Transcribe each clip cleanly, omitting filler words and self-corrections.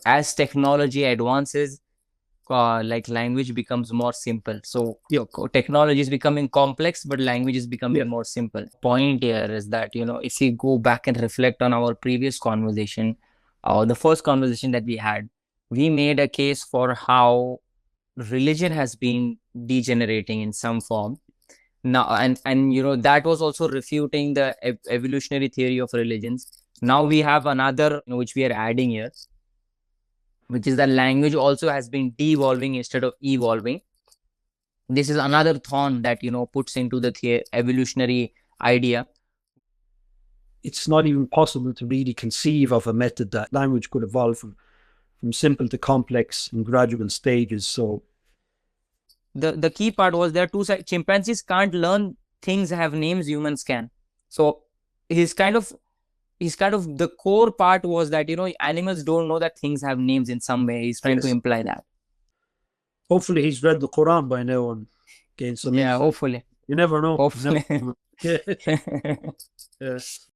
As technology advances, like language becomes more simple. So technology is becoming complex, but language is becoming more simple. Point here is that, if you go back and reflect on our previous conversation, the first conversation that we had, we made a case for how religion has been degenerating in some form now, and that was also refuting the evolutionary theory of religions. Now we have another, which we are adding here, which is that language also has been de-evolving instead of evolving. This is another thorn that puts into the evolutionary idea. It's not even possible to really conceive of a method that language could evolve from simple to complex in gradual stages. So the key part was there are two sides. Chimpanzees can't learn things have names, humans can. So he's kind of the core part was that animals don't know that things have names in some way. He's trying to imply that. Hopefully he's read the Quran by now and gained some insight. Hopefully. You never know. Hopefully. Yes.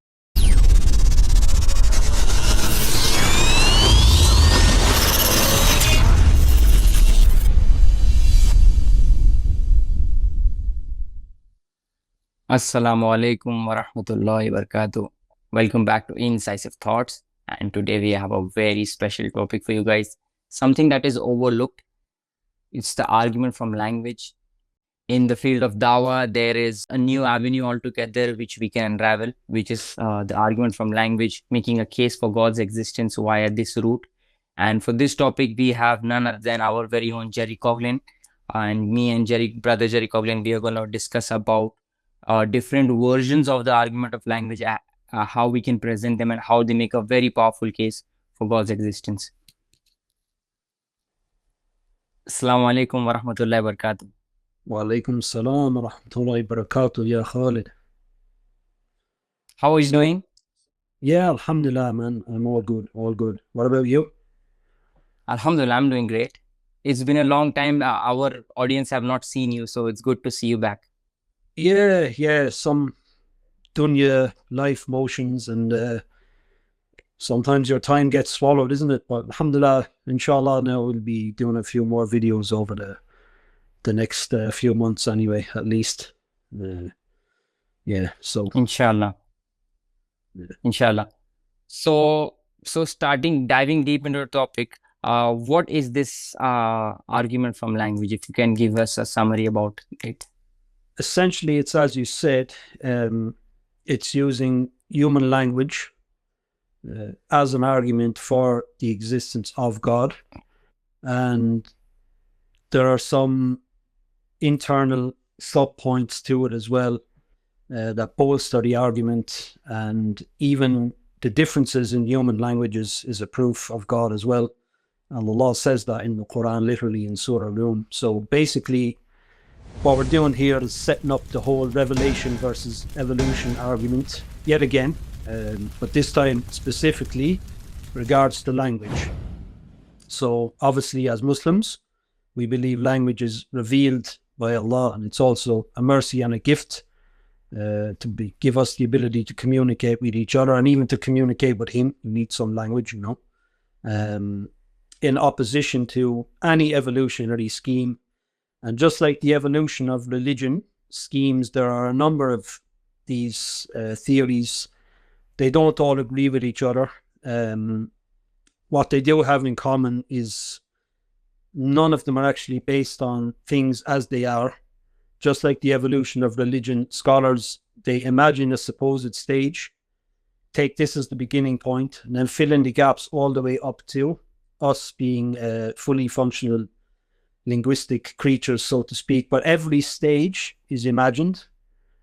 Assalamu alaikum wa rahmatullahi wa barakatuh. Welcome back to Incisive Thoughts. And today we have a very special topic for you guys. Something that is overlooked. It's the argument from language. In the field of Dawah, there is a new avenue altogether which we can unravel, which is the argument from language, making a case for God's existence via this route. And for this topic, we have none other than our very own Gerry Coghlan. And me and brother Gerry Coghlan, we are going to discuss about different versions of the argument of language, how we can present them and how they make a very powerful case for God's existence. Assalamu alaikum wa rahmatullahi wa barakatuh. Wa alaikum salam wa rahmatullahi wa barakatuh, ya Khalid. How are you doing? Yeah, alhamdulillah, man. I'm all good, all good. What about you? Alhamdulillah, I'm doing great. It's been a long time. Our audience have not seen you, so it's good to see you back. Yeah, some dunya life motions, and sometimes your time gets swallowed, isn't it? But alhamdulillah, inshallah, now we'll be doing a few more videos over the next few months anyway, at least. So inshallah. Inshallah. So diving deep into the topic, what is this argument from language? If you can give us a summary about it. Essentially, it's as you said, it's using human language as an argument for the existence of God. And there are some internal sub-points to it as well that bolster the argument, and even the differences in human languages is a proof of God as well. And Allah says that in the Quran, literally in Surah Rum. So basically, what we're doing here is setting up the whole revelation versus evolution argument yet again, but this time specifically regards to language. So obviously, as Muslims, we believe language is revealed by Allah, and it's also a mercy and a gift to give us the ability to communicate with each other, and even to communicate with Him. You need some language, in opposition to any evolutionary scheme. And just like the evolution of religion schemes, there are a number of these theories. They don't all agree with each other. What they do have in common is none of them are actually based on things as they are. Just like the evolution of religion, scholars, they imagine a supposed stage, take this as the beginning point, and then fill in the gaps all the way up to us being fully functional linguistic creatures, so to speak. But every stage is imagined.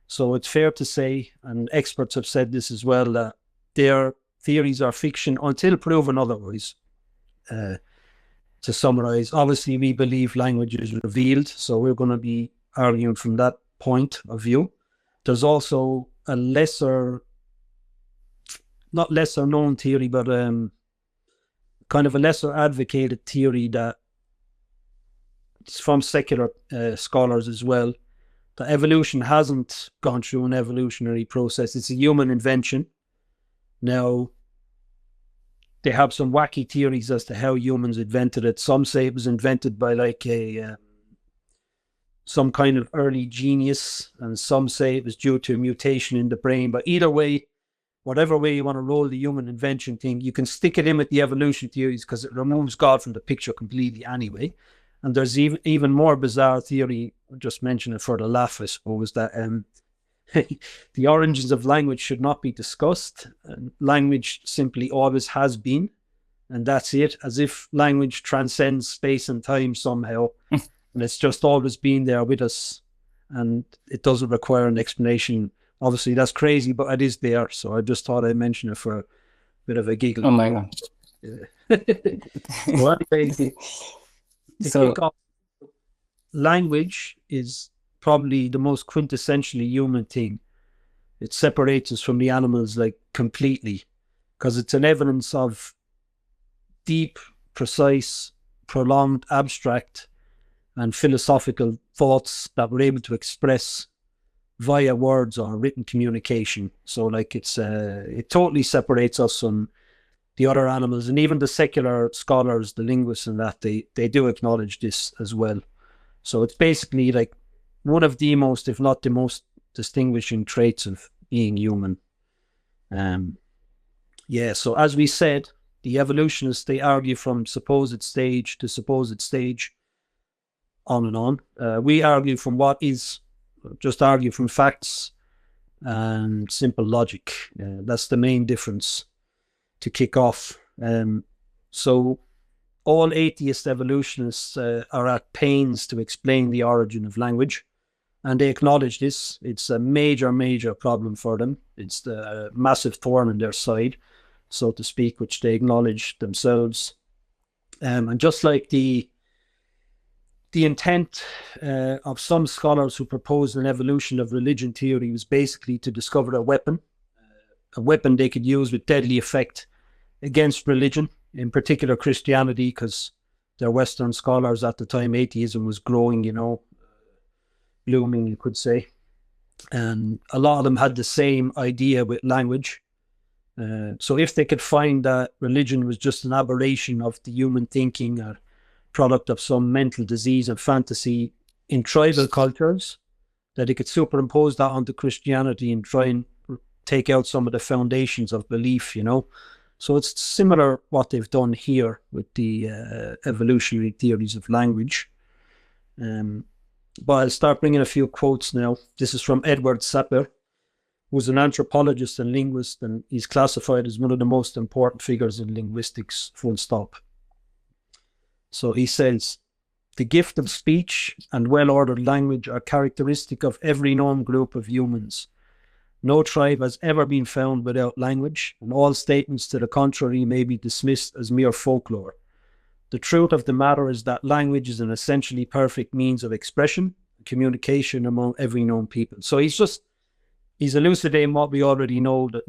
So it's fair to say, and experts have said this as well, that their theories are fiction until proven otherwise. To summarize, obviously we believe language is revealed, so we're going to be arguing from that point of view. There's also a not lesser known theory, but kind of a lesser advocated theory that it's from secular scholars as well, that evolution hasn't gone through an evolutionary process. It's a human invention. Now, they have some wacky theories as to how humans invented it. Some say it was invented by like some kind of early genius, and some say it was due to a mutation in the brain. But either way, whatever way you want to roll the human invention thing, you can stick it in with the evolution theories because it removes God from the picture completely anyway. And there's even more bizarre theory, I'll just mention it for the laugh, I suppose, that the origins of language should not be discussed. Language simply always has been, and that's it, as if language transcends space and time somehow. And it's just always been there with us, and it doesn't require an explanation. Obviously, that's crazy, but it is there. So I just thought I'd mention it for a bit of a giggle. Oh my God. Well, anyway, So, language is probably the most quintessentially human thing. It separates us from the animals like completely, because it's an evidence of deep, precise, prolonged, abstract, and philosophical thoughts that we're able to express via words or written communication. So like it totally separates us from the other animals, and even the secular scholars, the linguists and that, they do acknowledge this as well. So it's basically like one of the most, if not the most distinguishing traits of being human. Yeah, so as we said, the evolutionists, they argue from supposed stage to supposed stage, on and on. We argue from just argue from facts and simple logic. That's the main difference to kick off. So all atheist evolutionists are at pains to explain the origin of language, and they acknowledge this. It's a major, major problem for them. It's the massive thorn in their side, so to speak, which they acknowledge themselves. And just like the intent of some scholars who proposed an evolution of religion theory was basically to discover a weapon they could use with deadly effect against religion, in particular Christianity, because they're Western scholars at the time. Atheism was growing, blooming, you could say. And a lot of them had the same idea with language. So if they could find that religion was just an aberration of the human thinking, or product of some mental disease and fantasy in tribal cultures, that they could superimpose that onto Christianity and try and take out some of the foundations of belief, So it's similar what they've done here with the evolutionary theories of language. But I'll start bringing a few quotes now. This is from Edward Sapir, who's an anthropologist and linguist, and he's classified as one of the most important figures in linguistics, full stop. So he says, the gift of speech and well-ordered language are characteristic of every known group of humans. No tribe has ever been found without language, and all statements to the contrary may be dismissed as mere folklore. The truth of the matter is that language is an essentially perfect means of expression and communication among every known people. So he's elucidating what we already know, that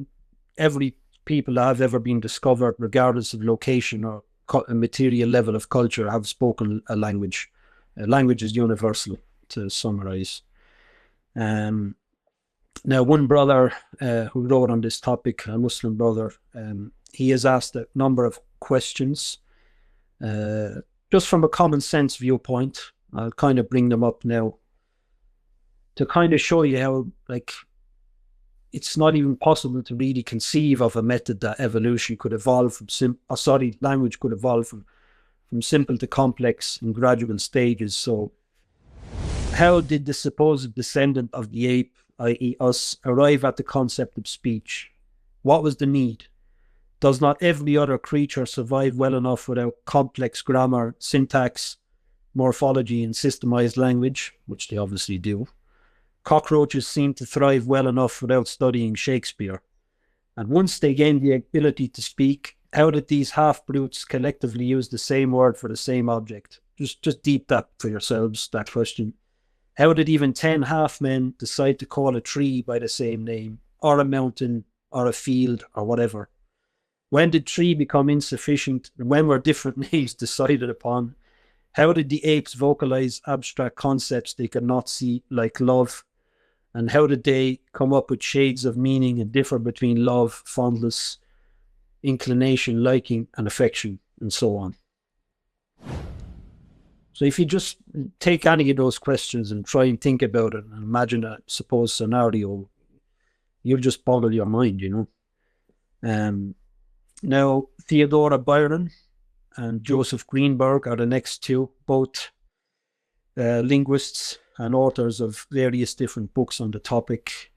every people that have ever been discovered, regardless of location or a material level of culture, have spoken a language. Language is universal, to summarize. Now, one brother who wrote on this topic, a Muslim brother, he has asked a number of questions, just from a common sense viewpoint. I'll kind of bring them up now to kind of show you how, it's not even possible to really conceive of a method that evolution could evolve from language could evolve from simple to complex in gradual stages. So how did the supposed descendant of the ape, i.e. us, arrive at the concept of speech? What was the need? Does not every other creature survive well enough without complex grammar, syntax, morphology, and systemized language, which they obviously do? Cockroaches seem to thrive well enough without studying Shakespeare. And once they gain the ability to speak, how did these half-brutes collectively use the same word for the same object? Just deep that for yourselves, that question. How did even 10 half-men decide to call a tree by the same name, or a mountain, or a field, or whatever? When did tree become insufficient, and when were different names decided upon? How did the apes vocalize abstract concepts they could not see, like love? And how did they come up with shades of meaning and differ between love, fondness, inclination, liking, and affection, and so on. So if you just take any of those questions and try and think about it and imagine a supposed scenario, you'll just boggle your mind, you know. Now, Theodora Byron and Joseph Greenberg are the next two, both linguists and authors of various different books on the topic.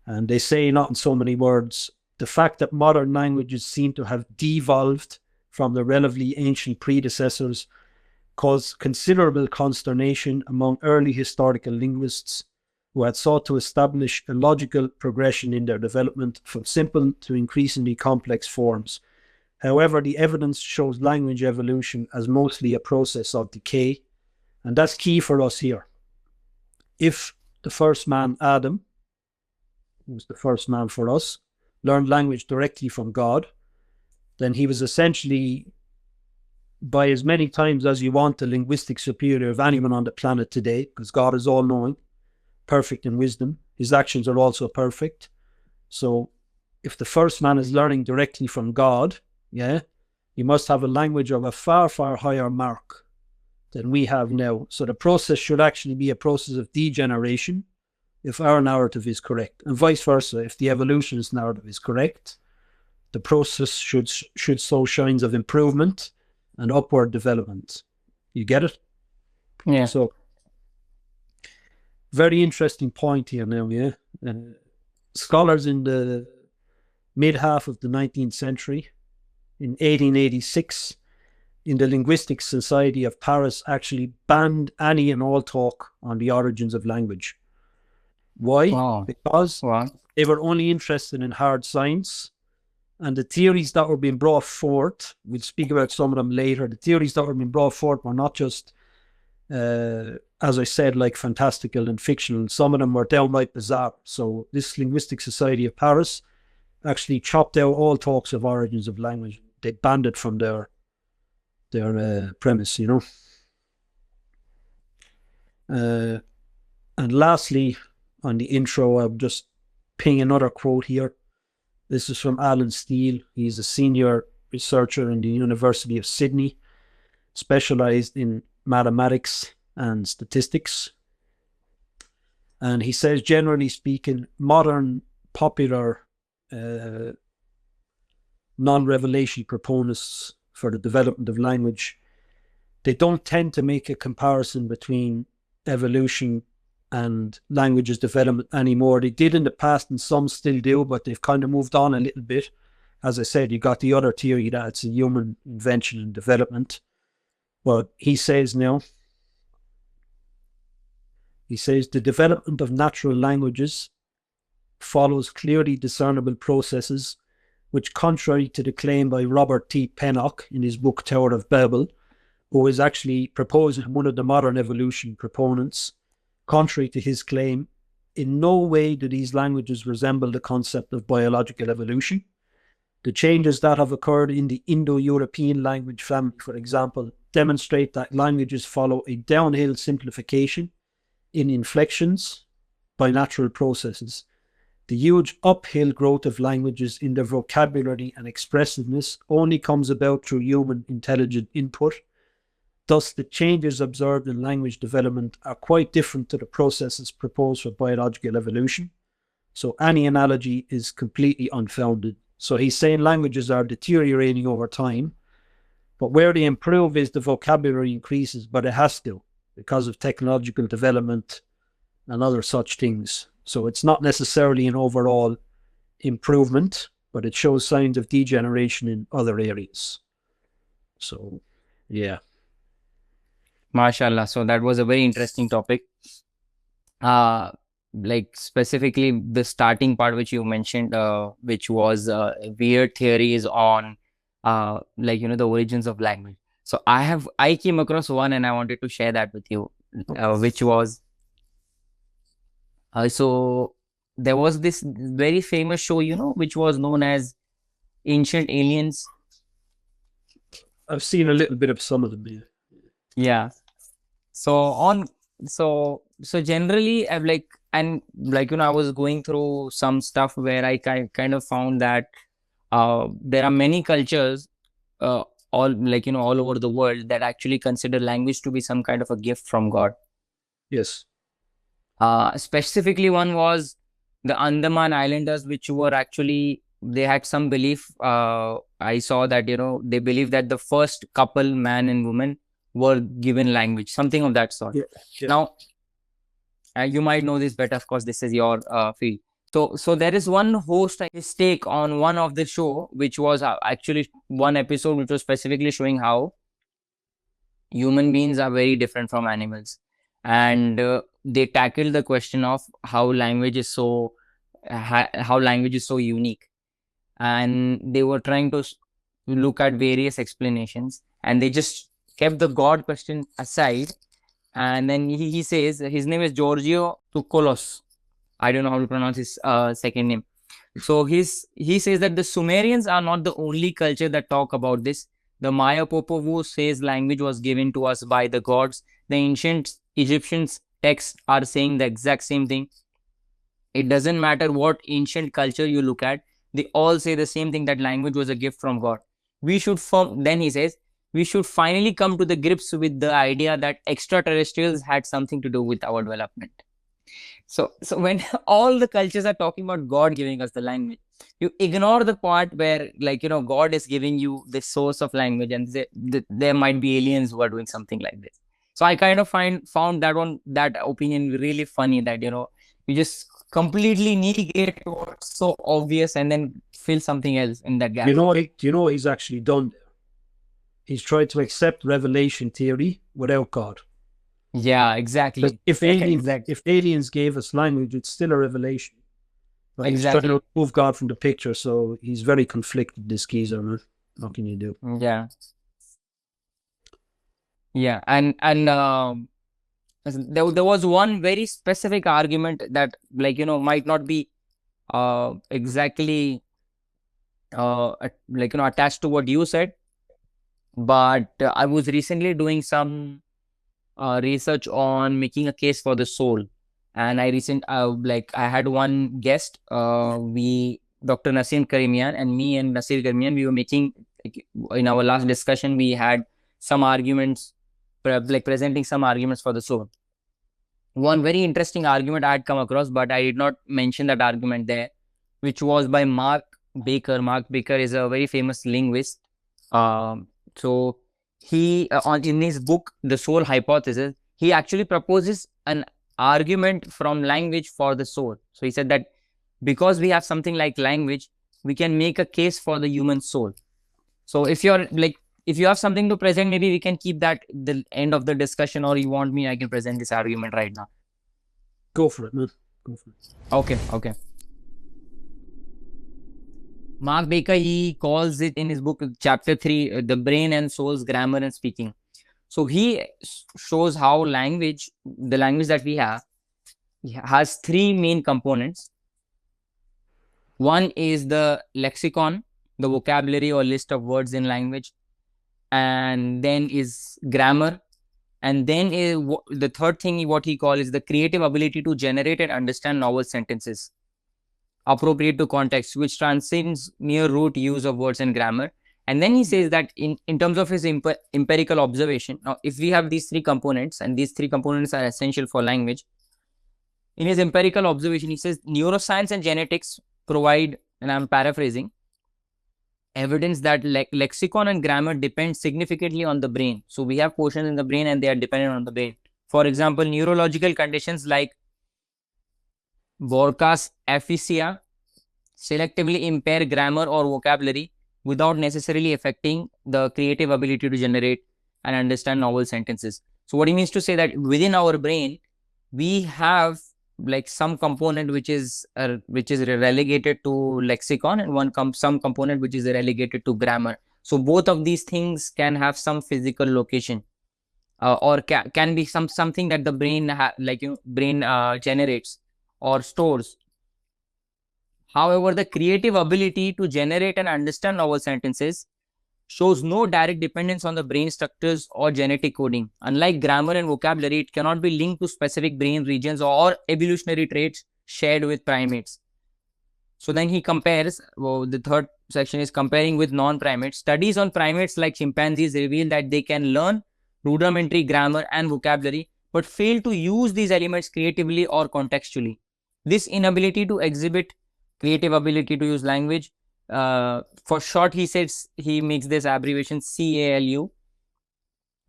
And they say, not in so many words, the fact that modern languages seem to have devolved from the relatively ancient predecessors caused considerable consternation among early historical linguists who had sought to establish a logical progression in their development from simple to increasingly complex forms. However, the evidence shows language evolution as mostly a process of decay, and that's key for us here. If the first man, Adam, who was the first man for us, learned language directly from God, then he was essentially, by as many times as you want, the linguistic superior of anyone on the planet today, because God is all-knowing, perfect in wisdom. His actions are also perfect. So if the first man is learning directly from God, he must have a language of a far, far higher mark than we have now. So the process should actually be a process of degeneration if our narrative is correct, and vice versa. If the evolutionist narrative is correct, the process should show signs of improvement and upward development. You get it? Yeah. So, very interesting point here now, scholars in the mid-half of the 19th century, in 1886, in the Linguistic Society of Paris, actually banned any and all talk on the origins of language. Why? Wow. Because they were only interested in hard science, and the theories that were being brought forth, we'll speak about some of them later, the theories that were being brought forth were not just, as I said, like fantastical and fictional. Some of them were downright bizarre. So this Linguistic Society of Paris actually chopped out all talks of origins of language. They banned it from their premise, you know. And lastly, on the intro, I'll just ping another quote here. This is from Alan Steele. He's a senior researcher in the University of Sydney, specialized in mathematics and statistics. And he says, generally speaking, modern popular non-revelation proponents for the development of language, they don't tend to make a comparison between evolution and languages development anymore. They did in the past, and some still do, but they've kind of moved on a little bit. As I said, you got the other theory that it's a human invention and development. But he says now, he says the development of natural languages follows clearly discernible processes, which, contrary to the claim by Robert T. Pennock in his book Tower of Babel, who is actually proposing one of the modern evolution proponents, contrary to his claim, in no way do these languages resemble the concept of biological evolution. The changes that have occurred in the Indo-European language family, for example, demonstrate that languages follow a downhill simplification in inflections by natural processes. The huge uphill growth of languages in their vocabulary and expressiveness only comes about through human intelligent input. Thus, the changes observed in language development are quite different to the processes proposed for biological evolution. So any analogy is completely unfounded. So he's saying languages are deteriorating over time, but where they improve is the vocabulary increases, but it has to, because of technological development and other such things. So it's not necessarily an overall improvement, but it shows signs of degeneration in other areas. So, yeah. MashaAllah. So that was a very interesting topic. Like specifically the starting part which you mentioned, which was weird theories on the origins of language. So I came across one and I wanted to share that with you, which was so there was this very famous show, which was known as Ancient Aliens. I've seen a little bit of some of them. Yeah. So generally I've I was going through some stuff where I kind of found that there are many cultures, all like, all over the world that actually consider language to be some kind of a gift from God. Yes. Specifically, one was the Andaman Islanders, which were actually, they had some belief. I saw that, they believe that the first couple, man and woman, were given language, something of that sort. Yeah. Yeah. Now, you might know this better. Of course, this is your field. So there is one host, his take on one of the show, which was actually one episode, which was specifically showing how human beings are very different from animals, and they tackled the question of how language is so how language is so unique, and they were trying to look at various explanations, and they just kept the God question aside. And then he says, his name is Giorgio Tsoukalos. I don't know how to pronounce his second name. So he says that the Sumerians are not the only culture that talk about this. The Maya Popovu says language was given to us by the gods. The ancient Egyptians texts are saying the exact same thing. It doesn't matter what ancient culture you look at, they all say the same thing, that language was a gift from God. Then he says, we should finally come to the grips with the idea that extraterrestrials had something to do with our development. So when all the cultures are talking about God giving us the language, you ignore the part where, like, God is giving you the source of language, and there might be aliens who are doing something like this. So I kind of found that opinion really funny, that, you just completely negate what's so obvious and then fill something else in that gap. You know what he's actually done there? He's tried to accept revelation theory without God. Yeah, exactly. If aliens gave us language, it's still a revelation. But exactly. He's trying to remove God from the picture, so he's very conflicted, this geezer, man. What can you do? Yeah. Yeah, and there was one very specific argument that, like, might not be exactly like, attached to what you said, but I was recently doing some research on making a case for the soul, and I had one guest, Dr. Naseem Karimian, and me and Nasir Karimian, we were making, like, in our last discussion, we had some arguments, presenting some arguments for the soul. One very interesting argument I had come across, but I did not mention that argument there, which was by Mark Baker. Mark Baker is a very famous linguist. So he, in his book, The Soul Hypothesis, he actually proposes an argument from language for the soul. So he said that because we have something like language, we can make a case for the human soul. So if you have something to present, maybe we can keep that the end of the discussion, or you want me, I can present this argument right now. Go for it, man. Go for it. Okay. Mark Baker, he calls it in his book, chapter 3, The Brain and Soul's Grammar and Speaking. So he shows how the language that we have, has three main components. One is the lexicon, the vocabulary or list of words in language, and then is grammar, and then is the third thing, what he calls is the creative ability to generate and understand novel sentences appropriate to context, which transcends mere rote use of words and grammar. And then he says that in terms of his empirical observation, now if we have these three components, and these three components are essential for language, in his empirical observation, he says neuroscience and genetics provide, and I'm paraphrasing, evidence that lexicon and grammar depend significantly on the brain. So we have portions in the brain and they are dependent on the brain. For example, neurological conditions like Broca's aphasia selectively impair grammar or vocabulary without necessarily affecting the creative ability to generate and understand novel sentences. So what he means to say that within our brain, we have like some component which is relegated to lexicon, and some component which is relegated to grammar. So both of these things can have some physical location, or can be something that the brain generates or stores. However, the creative ability to generate and understand novel sentences shows no direct dependence on the brain structures or genetic coding. Unlike grammar and vocabulary, it cannot be linked to specific brain regions or evolutionary traits shared with primates. So then he compares the third section is comparing with non-primates. Studies on primates like chimpanzees reveal that they can learn rudimentary grammar and vocabulary, but fail to use these elements creatively or contextually. This inability to exhibit creative ability to use language, for short, he says, he makes this abbreviation CALU,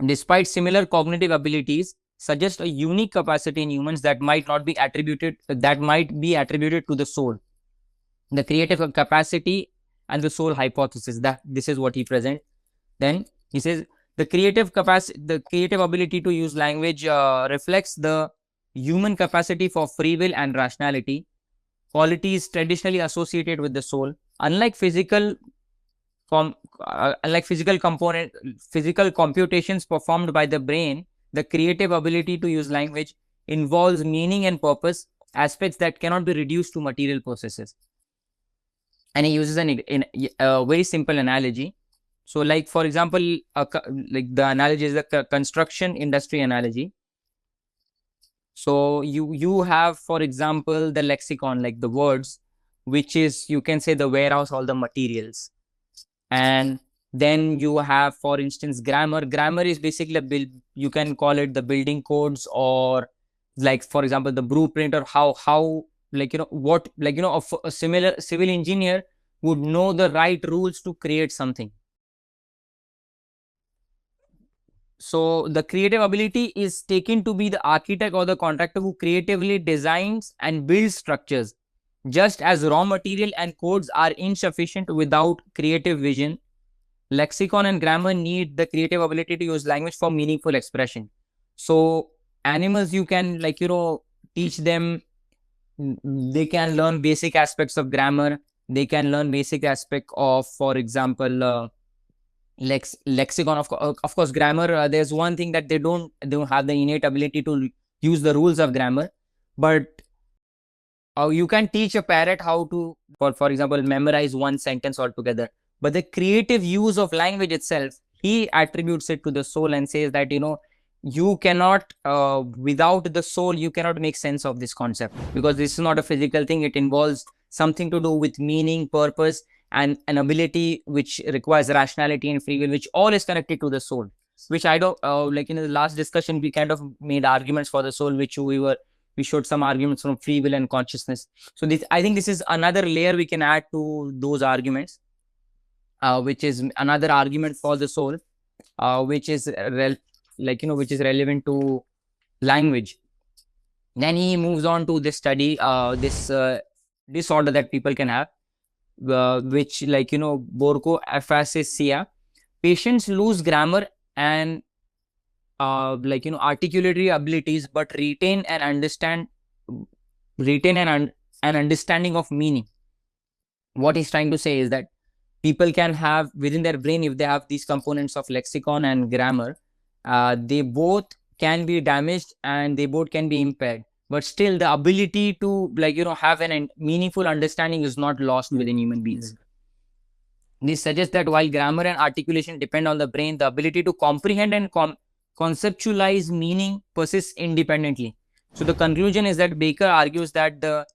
despite similar cognitive abilities, suggest a unique capacity in humans that might be attributed to the soul. The creative capacity and the soul hypothesis, that this is what he presents. Then he says the creative ability to use language reflects the human capacity for free will and rationality, qualities traditionally associated with the soul. Unlike physical computations performed by the brain, the creative ability to use language involves meaning and purpose, aspects that cannot be reduced to material processes. And he uses a very simple analogy. So, like, for example, like the analogy is the construction industry analogy. So you have, for example, the lexicon, like the words, which is, you can say, the warehouse, all the materials. And then you have, for instance, grammar. Grammar is basically you can call it the building codes, or like, for example, the blueprint, or how like, what, like, a similar civil engineer would know the right rules to create something. So the creative ability is taken to be the architect or the contractor who creatively designs and builds structures. Just as raw material and codes are insufficient without creative vision, lexicon and grammar need the creative ability to use language for meaningful expression. So animals, you can, like, teach them, they can learn basic aspects of grammar, they can learn basic aspect of, for example, lexicon. Of course, grammar, there's one thing that they don't have the innate ability to use the rules of grammar, but you can teach a parrot how to, for example, memorize one sentence altogether. But the creative use of language itself, he attributes it to the soul and says that, you cannot, without the soul, you cannot make sense of this concept, because this is not a physical thing. It involves something to do with meaning, purpose, and an ability which requires rationality and free will, which all is connected to the soul. Which I don't, like in the last discussion, we kind of made arguments for the soul, which we showed some arguments from free will and consciousness. So I think this is another layer we can add to those arguments, which is another argument for the soul, which is which is relevant to language. Then he moves on to this study, this disorder that people can have, which, borchoaphasia. Patients lose grammar and articulatory abilities, but retain an understanding of meaning. What he's trying to say is that people can have within their brain, if they have these components of lexicon and grammar, they both can be damaged and they both can be impaired, but still the ability to have an meaningful understanding is not lost within human beings. This suggests that while grammar and articulation depend on the brain, the ability to comprehend and conceptualize meaning persists independently. So the conclusion is that Baker argues that the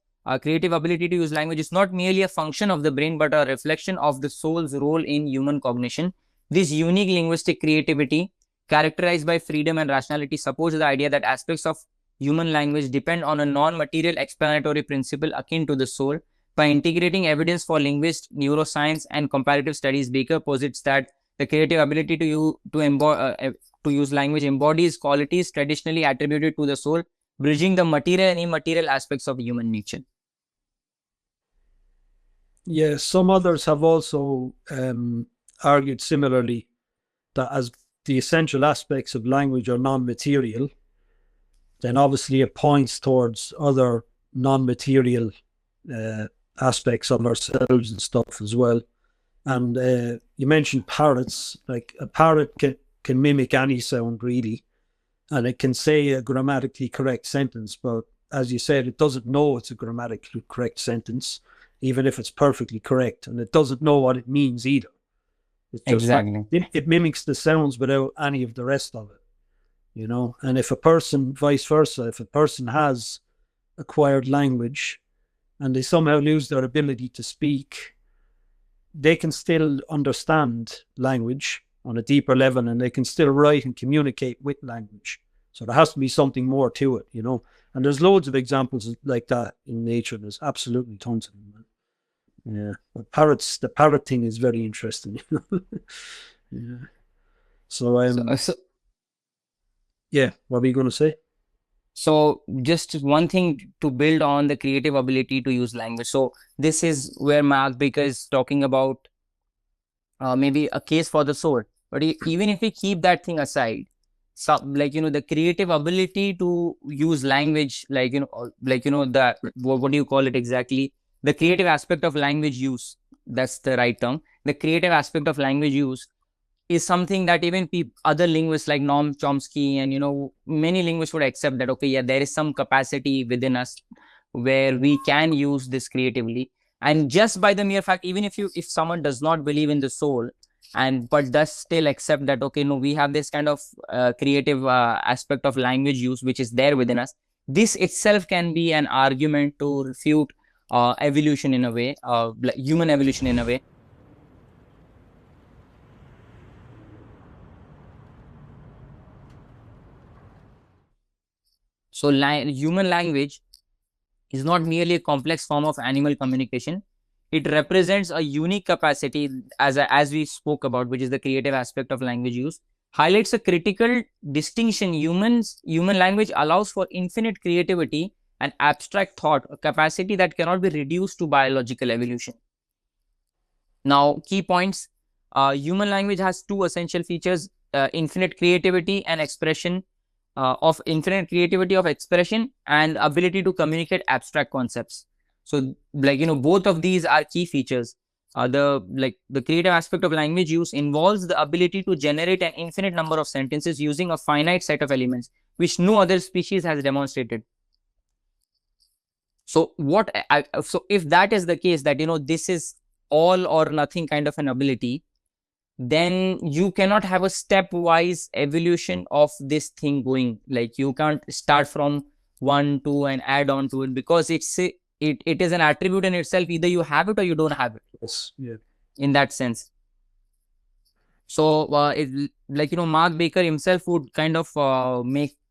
creative ability to use language is not merely a function of the brain, but a reflection of the soul's role in human cognition. This unique linguistic creativity, characterized by freedom and rationality, supports the idea that aspects of human language depend on a non-material explanatory principle akin to the soul. By integrating evidence for linguists, neuroscience, and comparative studies, Baker posits that the creative ability to use language embodies qualities traditionally attributed to the soul, bridging the material and immaterial aspects of human nature. Yes, some others have also argued similarly, that as the essential aspects of language are non-material, then obviously it points towards other non-material aspects of ourselves and stuff as well. And you mentioned parrots. Like, a parrot can mimic any sound really, and it can say a grammatically correct sentence, but as you said, it doesn't know it's a grammatically correct sentence, even if it's perfectly correct, and it doesn't know what it means either. It's just exactly. It mimics the sounds without any of the rest of it, And if a person, vice versa, if a person has acquired language and they somehow lose their ability to speak, they can still understand language on a deeper level, and they can still write and communicate with language. So there has to be something more to it, you know. And there's loads of examples like that in nature. There's absolutely tons of them. Yeah, the parrot thing is very interesting. Yeah. So yeah, what were you going to say? So just one thing to build on the creative ability to use language. So this is where Mark Baker is talking about maybe a case for the soul. But even if we keep that thing aside, like, you know, the creative ability to use language, like, you know, what do you call it exactly? The creative aspect of language use, that's the right term. The creative aspect of language use is something that even other linguists like Noam Chomsky and, you know, many linguists would accept that, okay, yeah, there is some capacity within us where we can use this creatively. And just by the mere fact, even if someone does not believe in the soul and but does still accept that, okay, no, we have this kind of creative aspect of language use which is there within us, this itself can be an argument to refute evolution in a way, human evolution in a way. So human language is not merely a complex form of animal communication. It represents a unique capacity, as we spoke about, which is the creative aspect of language use, highlights a critical distinction. Human language allows for infinite creativity and abstract thought, a capacity that cannot be reduced to biological evolution. Now, key points. Human language has two essential features, infinite creativity and expression, of expression and ability to communicate abstract concepts. So, like, you know, both of these are key features. The creative aspect of language use involves the ability to generate an infinite number of sentences using a finite set of elements, which no other species has demonstrated. So so if that is the case, that, you know, this is all or nothing kind of an ability, then you cannot have a stepwise evolution of this thing going. Like, you can't start from 1, 2 and add on to it, because it is an attribute in itself. Either you have it or you don't have it. Yes. Yeah. In that sense. So like, you know, Mark Baker himself would kind of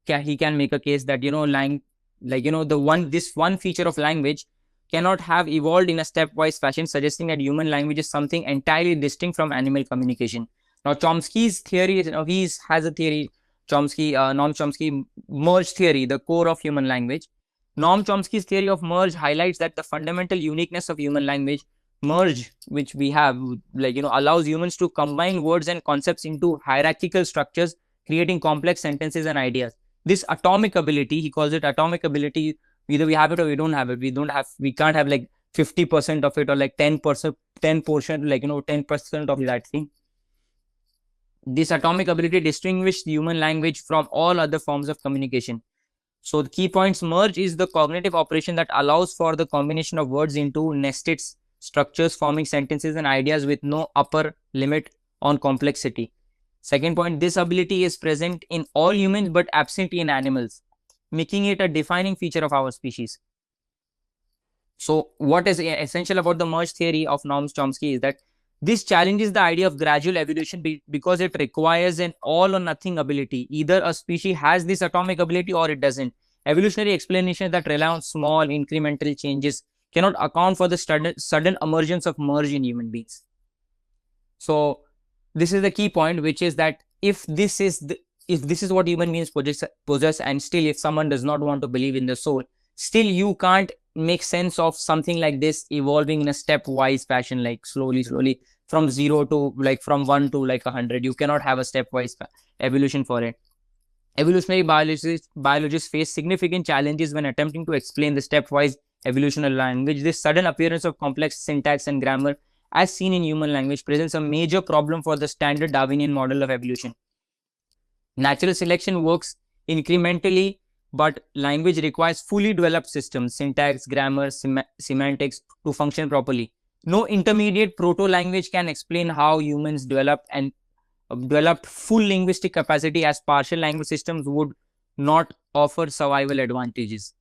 he can make a case that, you know, like, you know, this one feature of language cannot have evolved in a stepwise fashion, suggesting that human language is something entirely distinct from animal communication. Now, Chomsky's theory, you know, has a theory, Noam Chomsky merge theory, the core of human language. Noam Chomsky's theory of merge highlights that the fundamental uniqueness of human language, merge, which we have, like, you know, allows humans to combine words and concepts into hierarchical structures, creating complex sentences and ideas. This atomic ability, he calls it atomic ability, either we have it or we don't have it. We can't have like 50% of it, or like 10%, like, you know, 10% of that thing. This atomic ability distinguishes human language from all other forms of communication. So the key points: merge is the cognitive operation that allows for the combination of words into nested structures, forming sentences and ideas with no upper limit on complexity. Second point, this ability is present in all humans but absent in animals, making it a defining feature of our species. So what is essential about the merge theory of Noam Chomsky is that this challenges the idea of gradual evolution because it requires an all or nothing ability. Either a species has this atomic ability or it doesn't. Evolutionary explanations that rely on small incremental changes cannot account for the sudden emergence of merge in human beings. So this is the key point, which is that if this is what human beings possess, and still if someone does not want to believe in the soul, still you can't make sense of something like this evolving in a stepwise fashion, like slowly from 0 to like from 1 to like 100. You cannot have a stepwise evolution for it. Evolutionary biologists face significant challenges when attempting to explain the stepwise evolution of language. This sudden appearance of complex syntax and grammar, as seen in human language, presents a major problem for the standard Darwinian model of evolution. Natural selection works incrementally, but language requires fully developed systems, syntax, grammar, semantics, to function properly. No intermediate proto-language can explain how humans developed full linguistic capacity, as partial language systems would not offer survival advantages.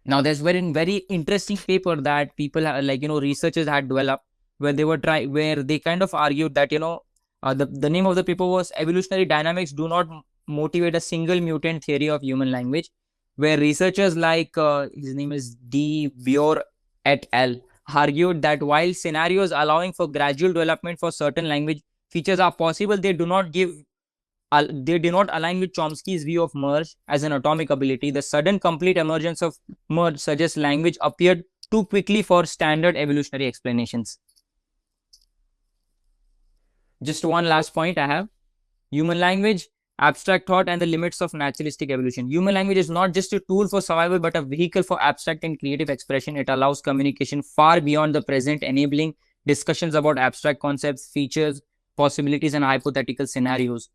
Now, there's very interesting paper that people, like, you know, researchers had developed, where they kind of argued that, the name of the paper was Evolutionary Dynamics Do Not Motivate a Single Mutant Theory of Human Language, where researchers like, his name is D. Bior et al. Argued that while scenarios allowing for gradual development for certain language features are possible, they do not align with Chomsky's view of merge as an atomic ability. The sudden complete emergence of merge suggests language appeared too quickly for standard evolutionary explanations. Just one last point I have. Human language, abstract thought, and the limits of naturalistic evolution. Human language is not just a tool for survival, but a vehicle for abstract and creative expression. It allows communication far beyond the present, enabling discussions about abstract concepts, features, possibilities, and hypothetical scenarios.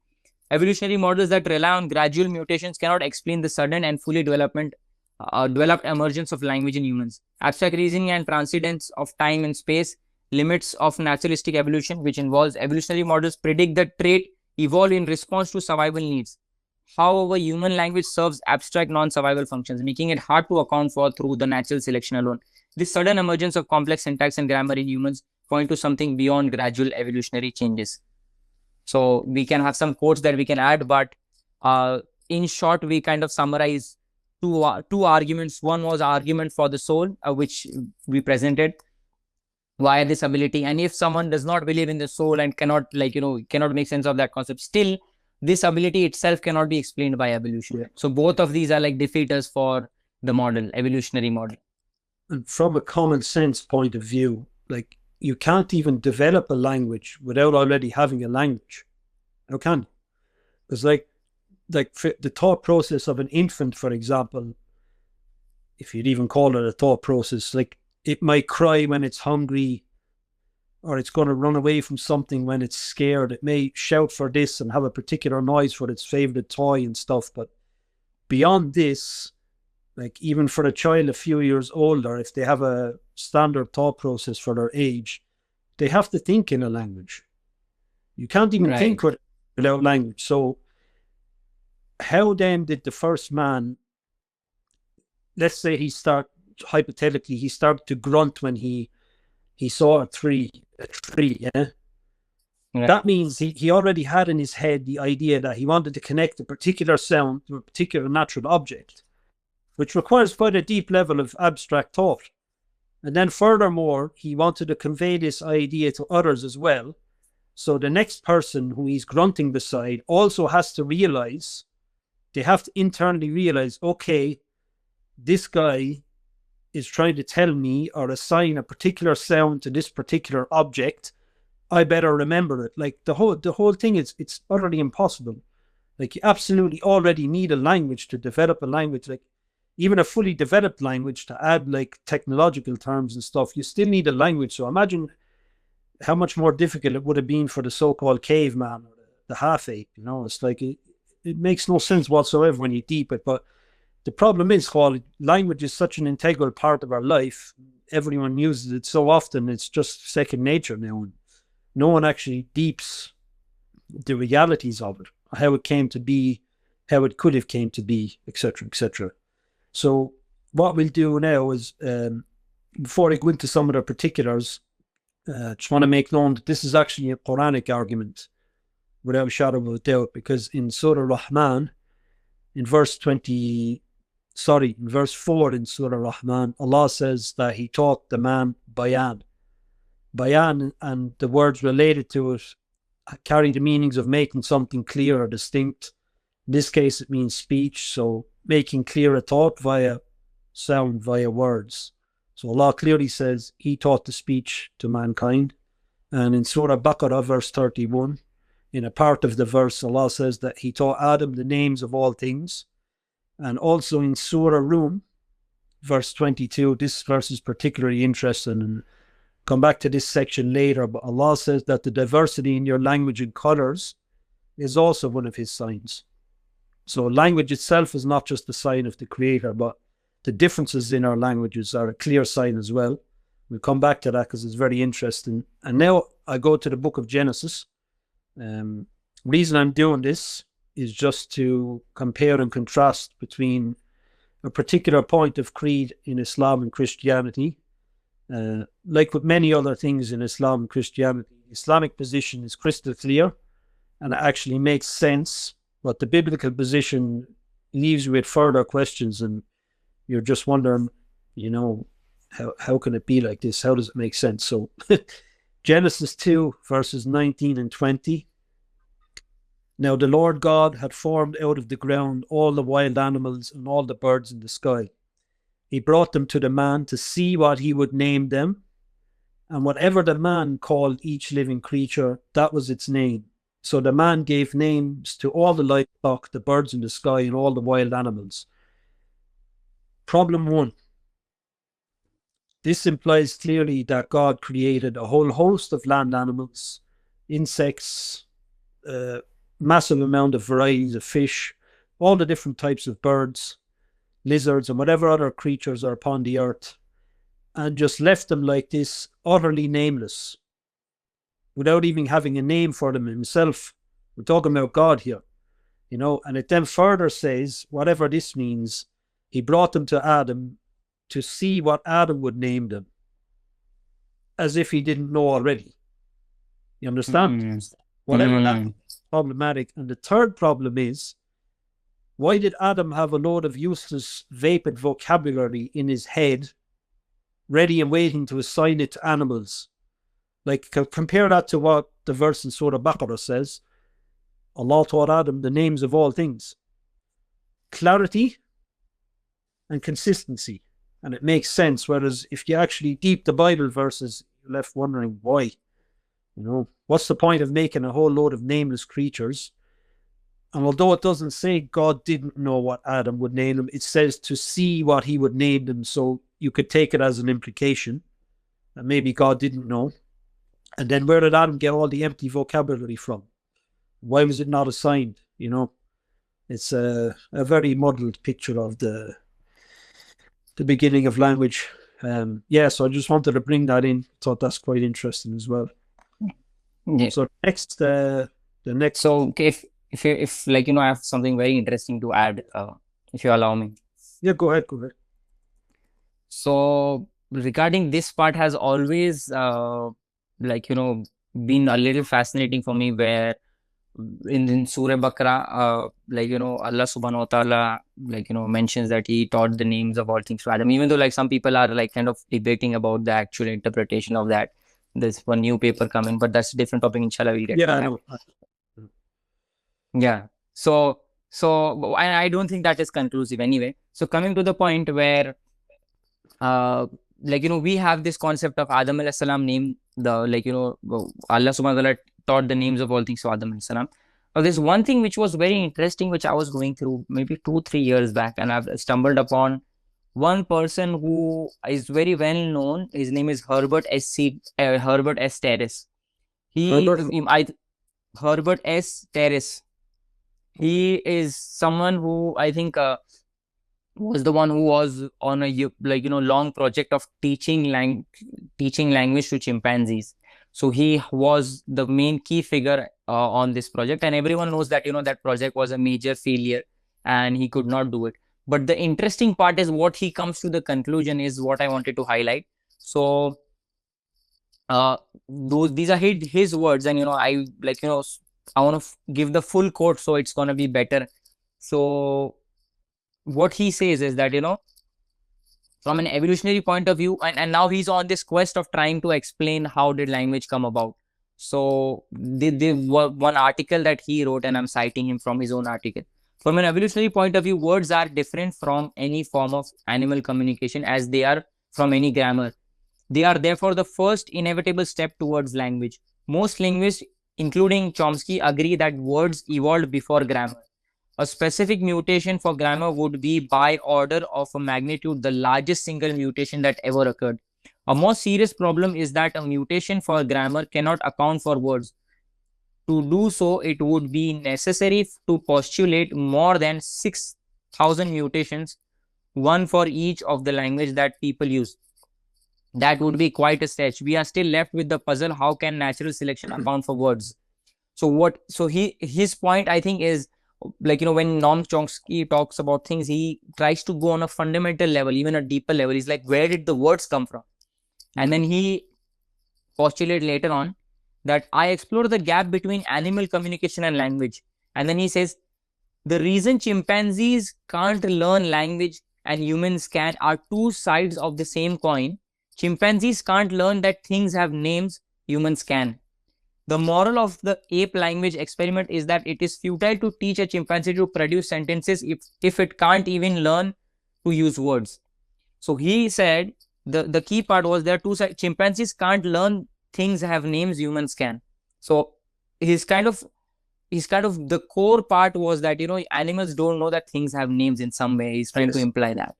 Evolutionary models that rely on gradual mutations cannot explain the sudden and fully developed emergence of language in humans. Abstract reasoning and transcendence of time and space, limits of naturalistic evolution, which involves evolutionary models, predict that trait evolve in response to survival needs. However, human language serves abstract non-survival functions, making it hard to account for through the natural selection alone. This sudden emergence of complex syntax and grammar in humans point to something beyond gradual evolutionary changes. So we can have some quotes that we can add, but in short, we kind of summarize two arguments. One was argument for the soul, which we presented via this ability. And if someone does not believe in the soul and cannot make sense of that concept, still this ability itself cannot be explained by evolution. Yeah. So both of these are like defeaters for the model, evolutionary model. And from a common sense point of view, like, you can't even develop a language without already having a language. How can you? Because like the thought process of an infant, for example, if you'd even call it a thought process, like, it might cry when it's hungry, or it's going to run away from something when it's scared. It may shout for this and have a particular noise for its favorite toy and stuff. But beyond this, like, even for a child a few years older, if they have a standard thought process for their age, they have to think in a language. You can't even think without language. So how then did the first man, let's say hypothetically, he started to grunt when he saw a tree, yeah? Right. That means he already had in his head the idea that he wanted to connect a particular sound to a particular natural object, which requires quite a deep level of abstract thought. And then furthermore, he wanted to convey this idea to others as well. So the next person who he's grunting beside also has to realize, they have to internally realize, okay, this guy is trying to tell me or assign a particular sound to this particular object. I better remember it. Like, the whole thing it's utterly impossible. Like, you absolutely already need a language to develop a language. Like, even a fully developed language, to add like technological terms and stuff, you still need a language. So imagine how much more difficult it would have been for the so-called caveman or the half-ape. It's like, it makes no sense whatsoever when you deep it. But the problem is, language is such an integral part of our life. Everyone uses it so often, it's just second nature now. And no one actually deeps the realities of it, how it came to be, how it could have came to be, etc., etc. So what we'll do now is, before I go into some of the particulars, just want to make known that this is actually a Quranic argument, without a shadow of a doubt, because in Surah Rahman, in verse 4 in Surah Rahman, Allah says that He taught the man bayan. Bayan and the words related to it carry the meanings of making something clear or distinct. In this case, it means speech. So making clear a thought via sound, via words. So Allah clearly says He taught the speech to mankind. And in Surah Baqarah, verse 31, in a part of the verse, Allah says that He taught Adam the names of all things. And also in Surah Rum, verse 22, this verse is particularly interesting, and come back to this section later, but Allah says that the diversity in your language and colors is also one of His signs. So language itself is not just the sign of the Creator, but the differences in our languages are a clear sign as well. We'll come back to that because it's very interesting. And now I go to the book of Genesis. Reason I'm doing this is just to compare and contrast between a particular point of creed in Islam and Christianity Like with many other things in Islam and Christianity, the Islamic position is crystal clear and it actually makes sense, but the biblical position leaves you with further questions, and you're just wondering, how can it be like this? How does it make sense? So Genesis 2, verses 19 and 20. Now the Lord God had formed out of the ground all the wild animals and all the birds in the sky. He brought them to the man to see what he would name them. And whatever the man called each living creature, that was its name. So the man gave names to all the livestock, the birds in the sky, and all the wild animals. Problem 1. This implies clearly that God created a whole host of land animals, insects, massive amount of varieties of fish, all the different types of birds, lizards, and whatever other creatures are upon the earth, and just left them like this, utterly nameless, without even having a name for them himself. We're talking about God here, and it then further says, whatever this means, he brought them to Adam to see what Adam would name them, as if he didn't know already. You understand? Whatever that is problematic. And the third problem is, why did Adam have a load of useless, vapid vocabulary in his head, ready and waiting to assign it to animals? Like, compare that to what the verse in Surah Baqarah says. Allah taught Adam the names of all things. Clarity and consistency. And it makes sense. Whereas if you actually deep the Bible verses, you're left wondering why. What's the point of making a whole load of nameless creatures? And although it doesn't say God didn't know what Adam would name them, it says to see what he would name them. So you could take it as an implication that maybe God didn't know. And then where did Adam get all the empty vocabulary from? Why was it not assigned? It's a very muddled picture of the beginning of language. So I just wanted to bring that in. Thought that's quite interesting as well. Yeah. So the next. So if I have something very interesting to add, if you allow me. Yeah, go ahead. So regarding this part has always been a little fascinating for me, where in Surah Baqarah, Allah subhanahu wa ta'ala, mentions that he taught the names of all things to Adam, even though some people are kind of debating about the actual interpretation of that. There's one new paper coming, but that's a different topic. Inshallah, we'll get to that. I know. Yeah. So I don't think that is conclusive anyway. So coming to the point where, we have this concept of Adam alayhi salam name, Allah subhanahu wa ta'ala taught the names of all things to Adam alayhi salam. Now, there's one thing which was very interesting, which I was going through maybe 2-3 years back, and I've stumbled upon one person who is very well known. His name is Herbert S. Terrace. Herbert S. Terrace. He is someone who I think was the one who was on a long project of teaching language to chimpanzees. So he was the main key figure on this project, and everyone knows that that project was a major failure and he could not do it. But the interesting part is what he comes to the conclusion is what I wanted to highlight. So these are his words, and I want to give the full quote, so it's going to be better. So what he says is that from an evolutionary point of view, and now he's on this quest of trying to explain how did language come about. So the one article that he wrote, and I'm citing him from his own article. From an evolutionary point of view, words are different from any form of animal communication as they are from any grammar. They are therefore the first inevitable step towards language. Most linguists, including Chomsky, agree that words evolved before grammar. A specific mutation for grammar would be by order of a magnitude the largest single mutation that ever occurred. A more serious problem is that a mutation for grammar cannot account for words. To do so, it would be necessary to postulate more than 6,000 mutations, one for each of the language that people use. That would be quite a stretch. We are still left with the puzzle, how can natural selection account for words? So his point, I think, is when Noam Chomsky talks about things, he tries to go on a fundamental level, even a deeper level. He's like, where did the words come from? And then he postulated later on that I explore the gap between animal communication and language. And then he says, the reason chimpanzees can't learn language and humans can are two sides of the same coin. Chimpanzees can't learn that things have names, humans can. The moral of the ape language experiment is that it is futile to teach a chimpanzee to produce sentences if it can't even learn to use words. So he said the key part was there are two sides. Chimpanzees can't learn things have names, humans can. So his kind of the core part was that animals don't know that things have names in some way. He's trying to imply that.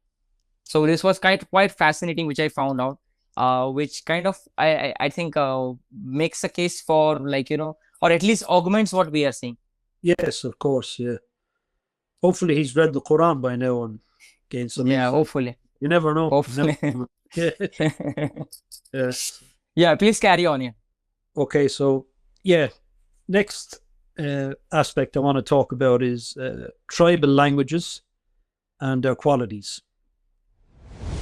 So this was quite fascinating, which I found out, which kind of I think makes a case for or at least augments what we are seeing. Yes, of course, yeah. Hopefully he's read the Quran by now and gained some insight. Hopefully. You never know. Hopefully. Yes. Yeah, please carry on. Yeah. Okay, so yeah, next aspect I want to talk about is tribal languages and their qualities.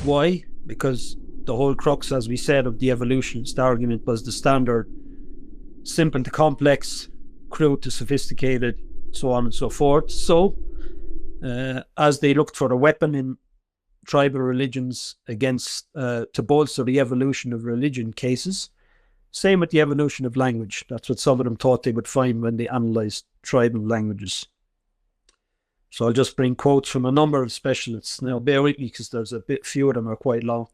Why? Because the whole crux, as we said, of the evolutionist argument was the standard simple to complex, crude to sophisticated, so on and so forth. So, as they looked for a weapon in tribal religions against to bolster the evolution of religion cases, same with the evolution of language. That's what some of them thought they would find when they analysed tribal languages. So I'll just bring quotes from a number of specialists. Now, bear with me because there's a few of them are quite long.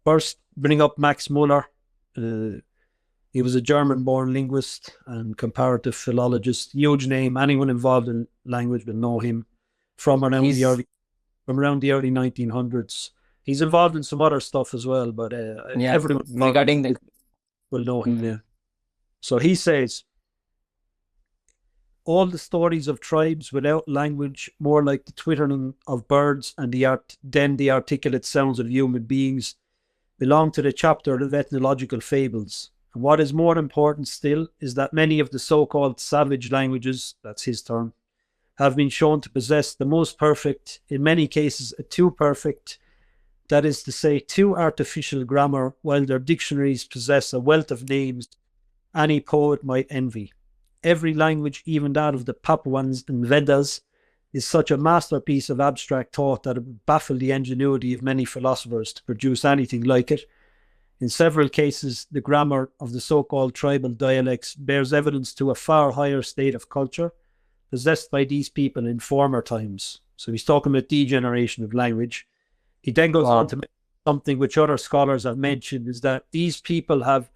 First, bring up Max Muller. He was a German-born linguist and comparative philologist. Huge name. Anyone involved in language will know him from around the early 1900s. He's involved in some other stuff as well, but everyone regarding will know him. Yeah. So he says, all the stories of tribes without language, more like the twittering of birds and then the articulate sounds of human beings, belong to the chapter of ethnological fables. And what is more important still is that many of the so-called savage languages, that's his term, have been shown to possess the most perfect, in many cases a too perfect, that is to say, too artificial grammar, while their dictionaries possess a wealth of names any poet might envy. Every language, even that of the Papuans and Vedas, is such a masterpiece of abstract thought that it would baffle the ingenuity of many philosophers to produce anything like it. In several cases, the grammar of the so-called tribal dialects bears evidence to a far higher state of culture possessed by these people in former times. So he's talking about degeneration of language. He then goes on to mention something which other scholars have mentioned, is that these people have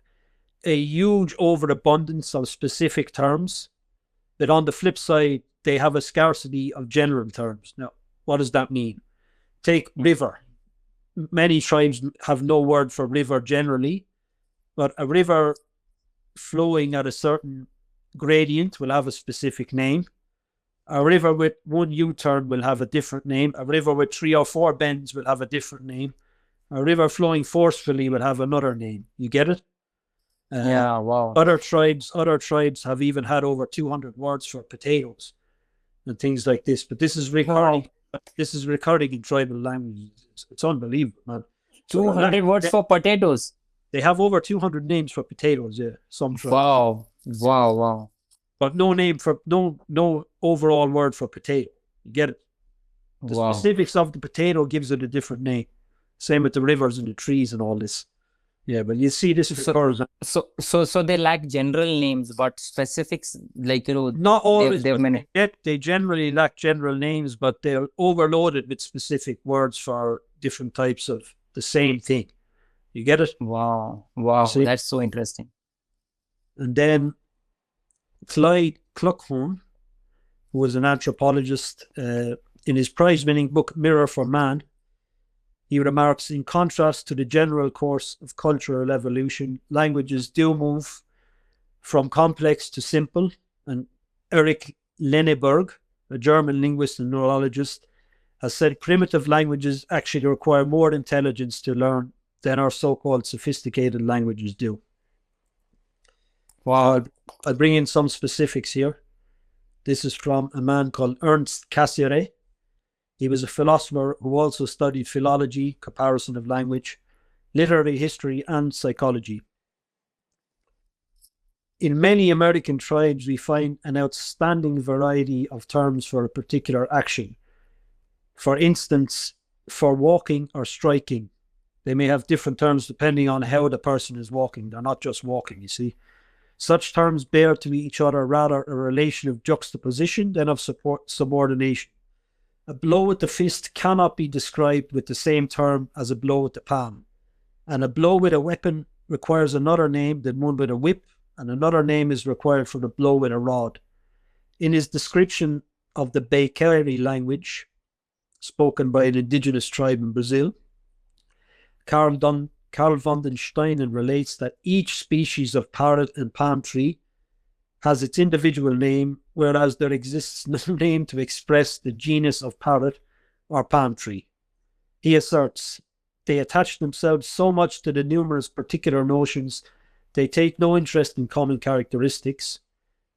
a huge overabundance of specific terms, but on the flip side, they have a scarcity of general terms. Now, what does that mean? Take river. Many tribes have no word for river generally, but a river flowing at a certain gradient will have a specific name. A river with one U-turn will have a different name. A river with 3 or 4 bends will have a different name. A river flowing forcefully will have another name. You get it? Yeah, wow. Other tribes have even had over 200 words for potatoes and things like this. But this is recurring. Wow. This is recurring in tribal languages. It's unbelievable, man. 200 words for potatoes. They have over 200 names for potatoes. Yeah, some tribes. Wow. But no overall word for potato. You get it? The specifics of the potato gives it a different name. Same with the rivers and the trees and all this. Yeah, but you see this occurs. So they lack general names, but specifics, not always. They generally lack general names, but they're overloaded with specific words for different types of the same thing. You get it? Wow, see? That's so interesting. And then Gerry Coghlan, who was an anthropologist, in his prize-winning book Mirror for Man, he remarks, in contrast to the general course of cultural evolution, languages do move from complex to simple. And Erich Lenneberg, a German linguist and neurologist, has said primitive languages actually require more intelligence to learn than our so-called sophisticated languages do. Wow. I'll bring in some specifics here. This is from a man called Ernst Cassirer. He was a philosopher who also studied philology, comparison of language. literary history, and psychology. In many American tribes, we find an outstanding variety of terms for a particular action. For instance, for walking or striking, they may have different terms depending on how the person is walking. They're not just walking, you see. Such terms bear to each other rather a relation of juxtaposition than of subordination. A blow with the fist cannot be described with the same term as a blow with the palm. And a blow with a weapon requires another name than one with a whip, and another name is required for the blow with a rod. In his description of the Bequeiri language, spoken by an indigenous tribe in Brazil, Carl von den Steinen relates that each species of parrot and palm tree has its individual name, whereas there exists no name to express the genus of parrot or palm tree. He asserts, they attach themselves so much to the numerous particular notions, they take no interest in common characteristics.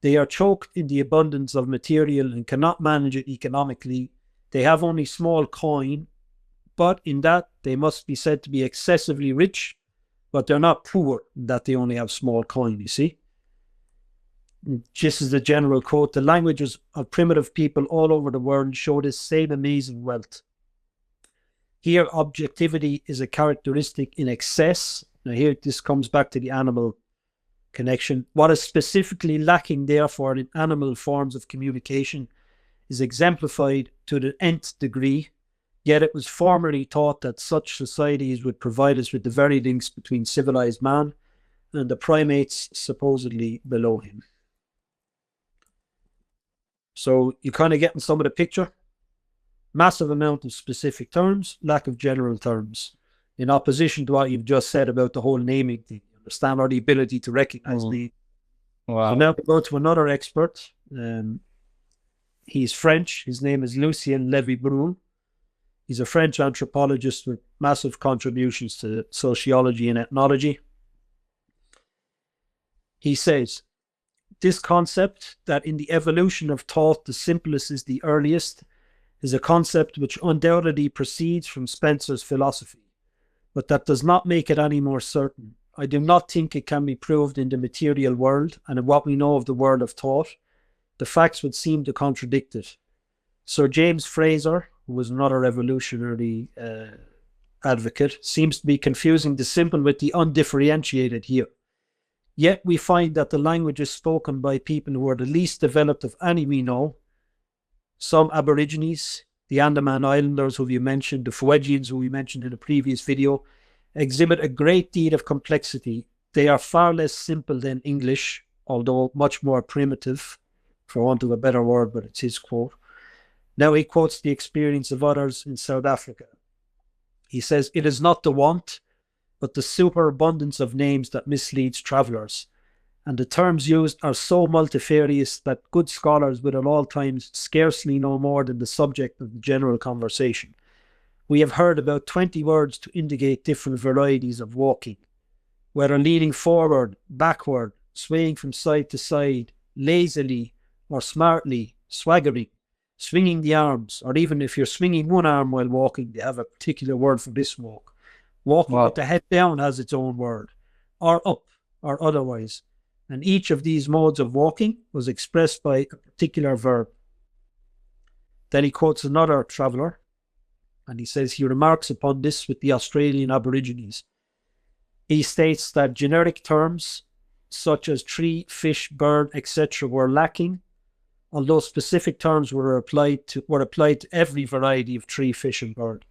They are choked in the abundance of material and cannot manage it economically. They have only small coin, but in that they must be said to be excessively rich, but they're not poor in that they only have small coin, you see. This is the general quote. The languages of primitive people all over the world show this same amazing wealth. Here, objectivity is a characteristic in excess. Now here, this comes back to the animal connection. What is specifically lacking, therefore, in animal forms of communication is exemplified to the nth degree. Yet it was formerly thought that such societies would provide us with the very links between civilized man and the primates supposedly below him. So you kind of getting some of the picture. Massive amount of specific terms, lack of general terms. In opposition to what you've just said about the whole naming thing, you understand, or the ability to recognize the. Wow. So now we go to another expert. He's French. His name is Lucien Lévy-Bruhl. He's a French anthropologist with massive contributions to sociology and ethnology. He says, this concept that in the evolution of thought the simplest is the earliest is a concept which undoubtedly proceeds from Spencer's philosophy, but that does not make it any more certain. I do not think it can be proved in the material world, and in what we know of the world of thought, the facts would seem to contradict it. Sir James Fraser, who was another evolutionary advocate, seems to be confusing the simple with the undifferentiated here. Yet we find that the languages spoken by people who are the least developed of any we know, some Aborigines, the Andaman Islanders who you mentioned, the Fuegians who we mentioned in a previous video, exhibit a great deal of complexity. They are far less simple than English, although much more primitive, for want of a better word, but it's his quote. Now he quotes the experience of others in South Africa. He says, it is not the want, but the superabundance of names that misleads travellers. And the terms used are so multifarious that good scholars will at all times scarcely know more than the subject of the general conversation. We have heard about 20 words to indicate different varieties of walking, whether leaning forward, backward, swaying from side to side, lazily or smartly, swaggering, swinging the arms, or even if you're swinging one arm while walking, they have a particular word for this walk. Walking with the head down has its own word, or up, or otherwise. And each of these modes of walking was expressed by a particular verb. Then he quotes another traveller, and he says he remarks upon this with the Australian Aborigines. He states that generic terms such as tree, fish, bird, etc. were lacking, although specific terms were applied to every variety of tree, fish and bird.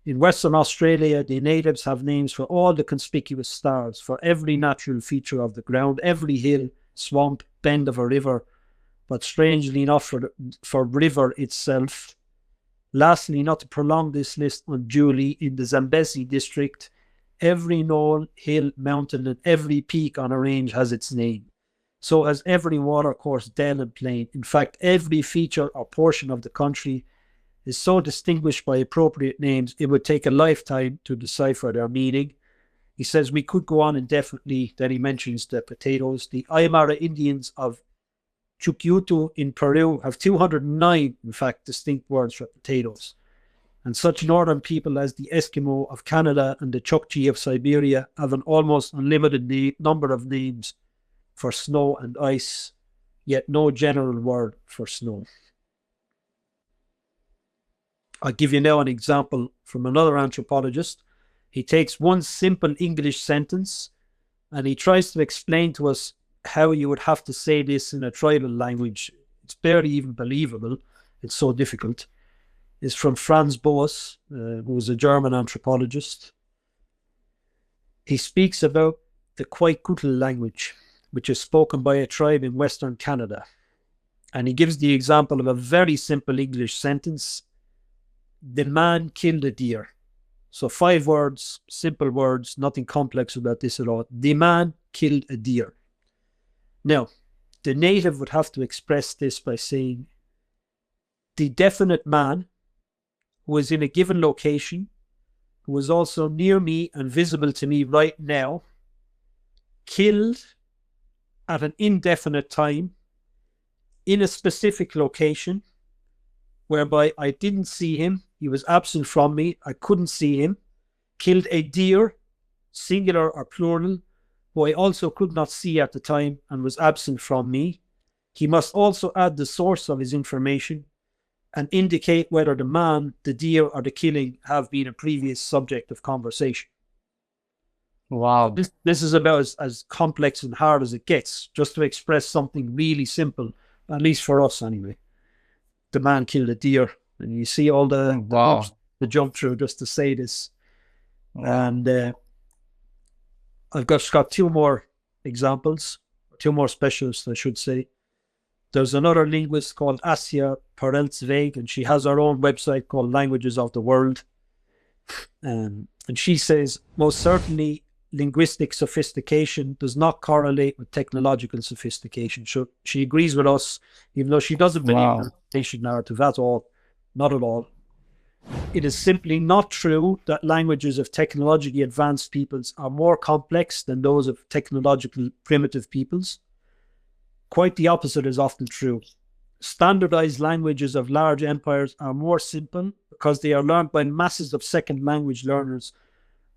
In Western Australia, the natives have names for all the conspicuous stars, for every natural feature of the ground, every hill, swamp, bend of a river, but strangely enough for river itself. Lastly, not to prolong this list unduly, in the Zambezi district, every knoll, hill, mountain, and every peak on a range has its name. So as every watercourse, dell and plain. In fact, every feature or portion of the country is so distinguished by appropriate names, it would take a lifetime to decipher their meaning. He says we could go on indefinitely. Then he mentions the potatoes. The Aymara Indians of Chucuito in Peru have 209, in fact, distinct words for potatoes. And such northern people as the Eskimo of Canada and the Chukchi of Siberia have an almost unlimited number of names for snow and ice, yet no general word for snow. I'll give you now an example from another anthropologist. He takes one simple English sentence and he tries to explain to us how you would have to say this in a tribal language. It's barely even believable. It's so difficult. It's from Franz Boas, who was a German anthropologist. He speaks about the Kwaikutl language, which is spoken by a tribe in Western Canada. And he gives the example of a very simple English sentence. The man killed a deer. So 5 words, simple words, nothing complex about this at all. The man killed a deer. Now, the native would have to express this by saying, the definite man who was in a given location, who was also near me and visible to me right now, killed at an indefinite time in a specific location, whereby I didn't see him, he was absent from me, I couldn't see him, killed a deer, singular or plural, who I also could not see at the time and was absent from me. He must also add the source of his information and indicate whether the man, the deer, or the killing have been a previous subject of conversation. Wow. This is about as complex and hard as it gets, just to express something really simple, at least for us anyway. The man killed a deer, and you see all the Wow. the jump through just to say this. And I've got 2 more examples, 2 more specialists, I should say. There's another linguist called Asya Pereltsveg, and she has her own website called Languages of the World. And she says, most certainly, linguistic sophistication does not correlate with technological sophistication. So she agrees with us, even though she doesn't believe in the rotation narrative at all. Not at all. It is simply not true that languages of technologically advanced peoples are more complex than those of technological primitive peoples. Quite the opposite is often true. Standardized languages of large empires are more simple because they are learned by masses of second language learners,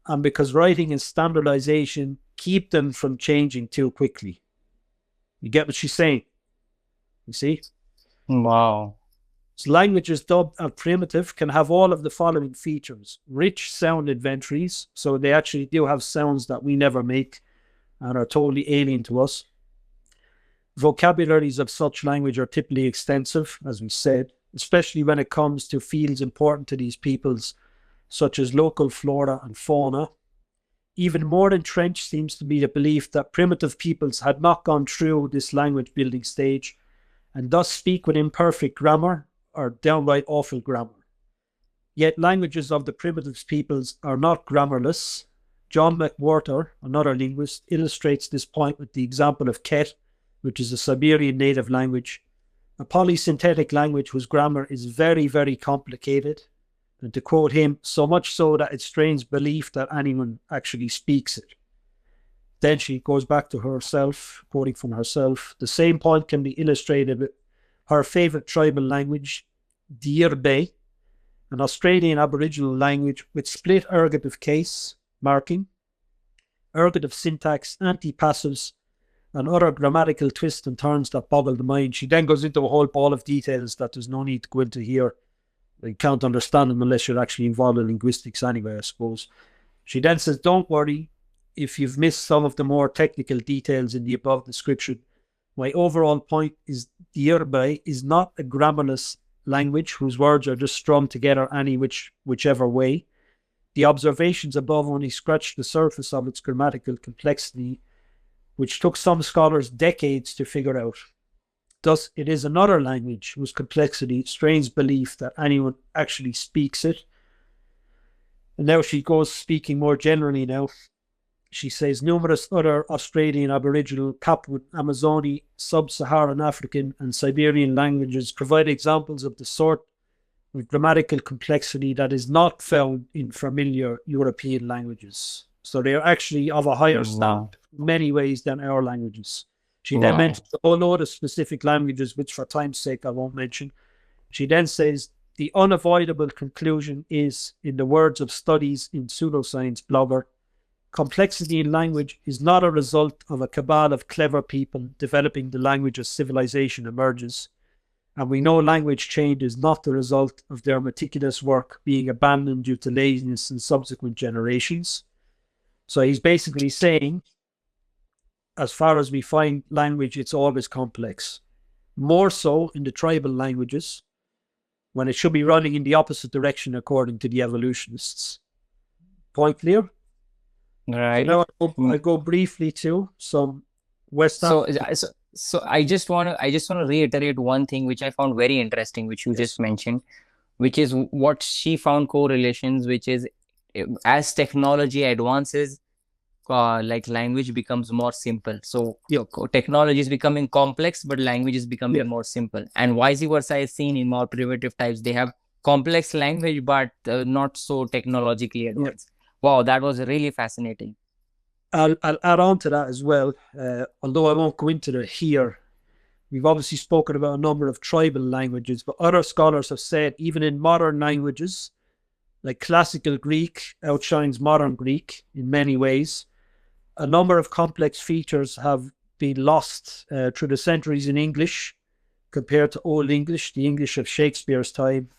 and because writing and standardization keep them from changing too quickly. You get what she's saying? You see? Wow. So languages dubbed as primitive can have all of the following features. Rich sound inventories, so they actually do have sounds that we never make and are totally alien to us. Vocabularies of such language are typically extensive, as we said, especially when it comes to fields important to these peoples, such as local flora and fauna. Even more entrenched seems to be the belief that primitive peoples had not gone through this language building stage and thus speak with imperfect grammar or downright awful grammar. Yet languages of the primitive peoples are not grammarless. John McWhorter, another linguist, illustrates this point with the example of Ket, which is a Siberian native language, a polysynthetic language whose grammar is very, very complicated. And to quote him, so much so that it strains belief that anyone actually speaks it. Then she goes back to herself, quoting from herself. The same point can be illustrated with her favourite tribal language, Dirbe, an Australian Aboriginal language with split ergative case marking, ergative syntax, antipassives, and other grammatical twists and turns that boggle the mind. She then goes into a whole ball of details that there's no need to go into here. You can't understand them unless you're actually involved in linguistics anyway, I suppose. She then says, don't worry if you've missed some of the more technical details in the above description. My overall point is the Yoruba is not a grammarless language whose words are just strummed together whichever way. The observations above only scratch the surface of its grammatical complexity, which took some scholars decades to figure out. Thus, it is another language whose complexity strains belief that anyone actually speaks it. And now she goes speaking more generally now. She says numerous other Australian Aboriginal, Papuan, Amazoni, Sub-Saharan African and Siberian languages provide examples of the sort of grammatical complexity that is not found in familiar European languages. So they are actually of a higher standard in many ways than our languages. She then mentions a whole load of specific languages, which for time's sake I won't mention. She then says, the unavoidable conclusion is, in the words of Studies in Pseudoscience blogger, complexity in language is not a result of a cabal of clever people developing the language as civilization emerges. And we know language change is not the result of their meticulous work being abandoned due to laziness in subsequent generations. So he's basically saying, as far as we find language, it's always complex. More so in the tribal languages, when it should be running in the opposite direction according to the evolutionists. Point clear? Right. So now I go briefly to some West African. So I just want to reiterate one thing which I found very interesting, which you just mentioned, which is what she found correlations, which is as technology advances, like language becomes more simple. So technology is becoming complex, but language is becoming more simple. And vice versa is seen in more primitive types. They have complex language, but not so technologically advanced. Wow, that was really fascinating. I'll add on to that as well, although I won't go into it here. We've obviously spoken about a number of tribal languages, but other scholars have said even in modern languages, like classical Greek outshines modern Greek in many ways. A number of complex features have been lost through the centuries in English compared to Old English, the English of Shakespeare's time.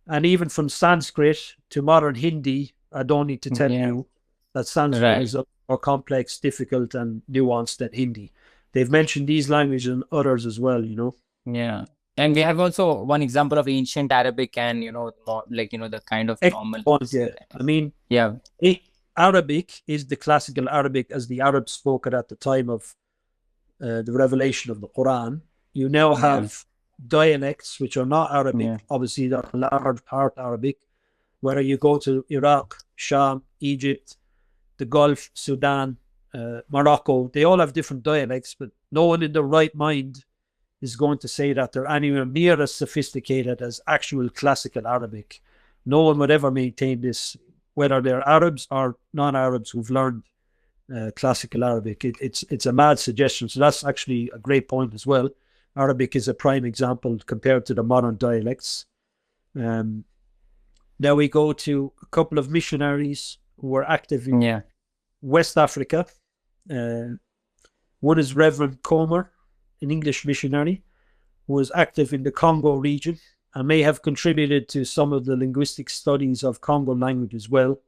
And even from Sanskrit to modern Hindi, I don't need to tell you that Sanskrit is more complex, difficult, and nuanced than Hindi. They've mentioned these languages and others as well, you know. Yeah. And we have also one example of ancient Arabic and, more, like, the kind of normal. I mean, Arabic is the classical Arabic as the Arabs spoke it at the time of the revelation of the Quran. You now have dialects which are not Arabic. Obviously, they're a large part Arabic. Whether you go to Iraq, Sham, Egypt, the Gulf, Sudan, Morocco, they all have different dialects, but no one in their right mind is going to say that they're anywhere near as sophisticated as actual classical Arabic. No one would ever maintain this, whether they're Arabs or non-Arabs who've learned classical Arabic. It's a mad suggestion. So that's actually a great point as well. Arabic is a prime example compared to the modern dialects. Now we go to a couple of missionaries who were active in West Africa. One is Reverend Comer, an English missionary who was active in the Congo region and may have contributed to some of the linguistic studies of Congo language as well.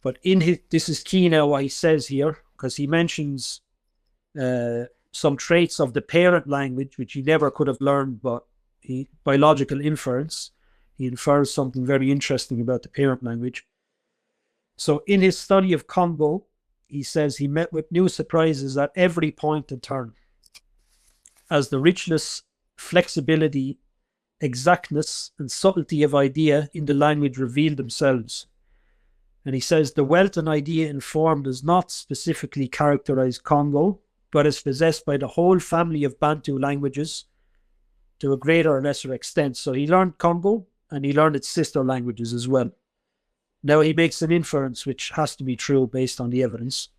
But this is key now what he says here, because he mentions some traits of the parent language, which he never could have learned, but by logical inference, he infers something very interesting about the parent language. So in his study of Congo, he says he met with new surprises at every point and turn, as the richness, flexibility, exactness, and subtlety of idea in the language revealed themselves. And he says the wealth and idea in form does not specifically characterize Congo, but is possessed by the whole family of Bantu languages to a greater or lesser extent. So he learned Congo and he learned its sister languages as well. Now he makes an inference which has to be true based on the evidence.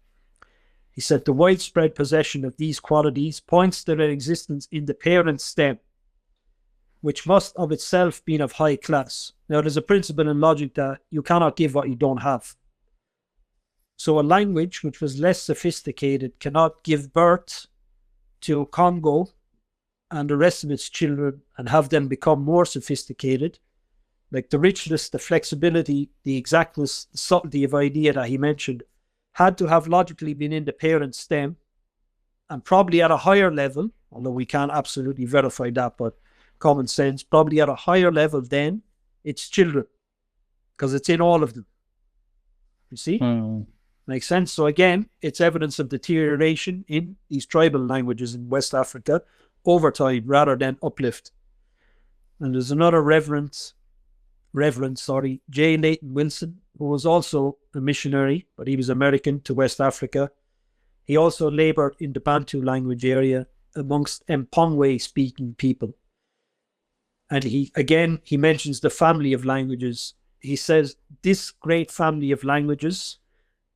He said the widespread possession of these qualities points to their existence in the parent stem, which must of itself be of high class. Now there's a principle in logic that you cannot give what you don't have. So a language which was less sophisticated cannot give birth to Congo and the rest of its children and have them become more sophisticated. Like the richness, the flexibility, the exactness, the subtlety of idea that he mentioned had to have logically been in the parent stem and probably at a higher level, although we can't absolutely verify that, but common sense, probably at a higher level than its children, because it's in all of them. You see? Makes sense? So again, it's evidence of deterioration in these tribal languages in West Africa over time rather than uplift. And there's another Reverend J. Leighton Wilson, who was also a missionary, but he was American to West Africa. He also labored in the Bantu language area amongst Mpongwe speaking people. And he mentions the family of languages. He says this great family of languages,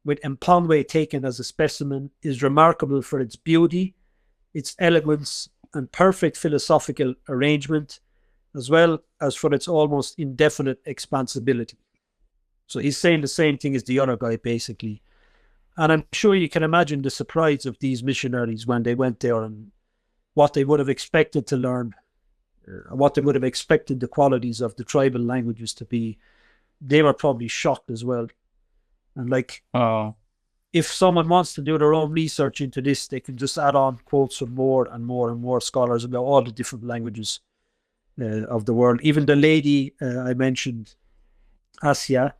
with Mpongwe taken as a specimen, is remarkable for its beauty, its eloquence, and perfect philosophical arrangement, as well as for its almost indefinite expansibility. So he's saying the same thing as the other guy, basically. And I'm sure you can imagine the surprise of these missionaries when they went there and what they would have expected to learn, what they would have expected the qualities of the tribal languages to be. They were probably shocked as well. And like, if someone wants to do their own research into this, they can just add on quotes from more and more and more scholars about all the different languages of the world. Even the lady I mentioned, Asia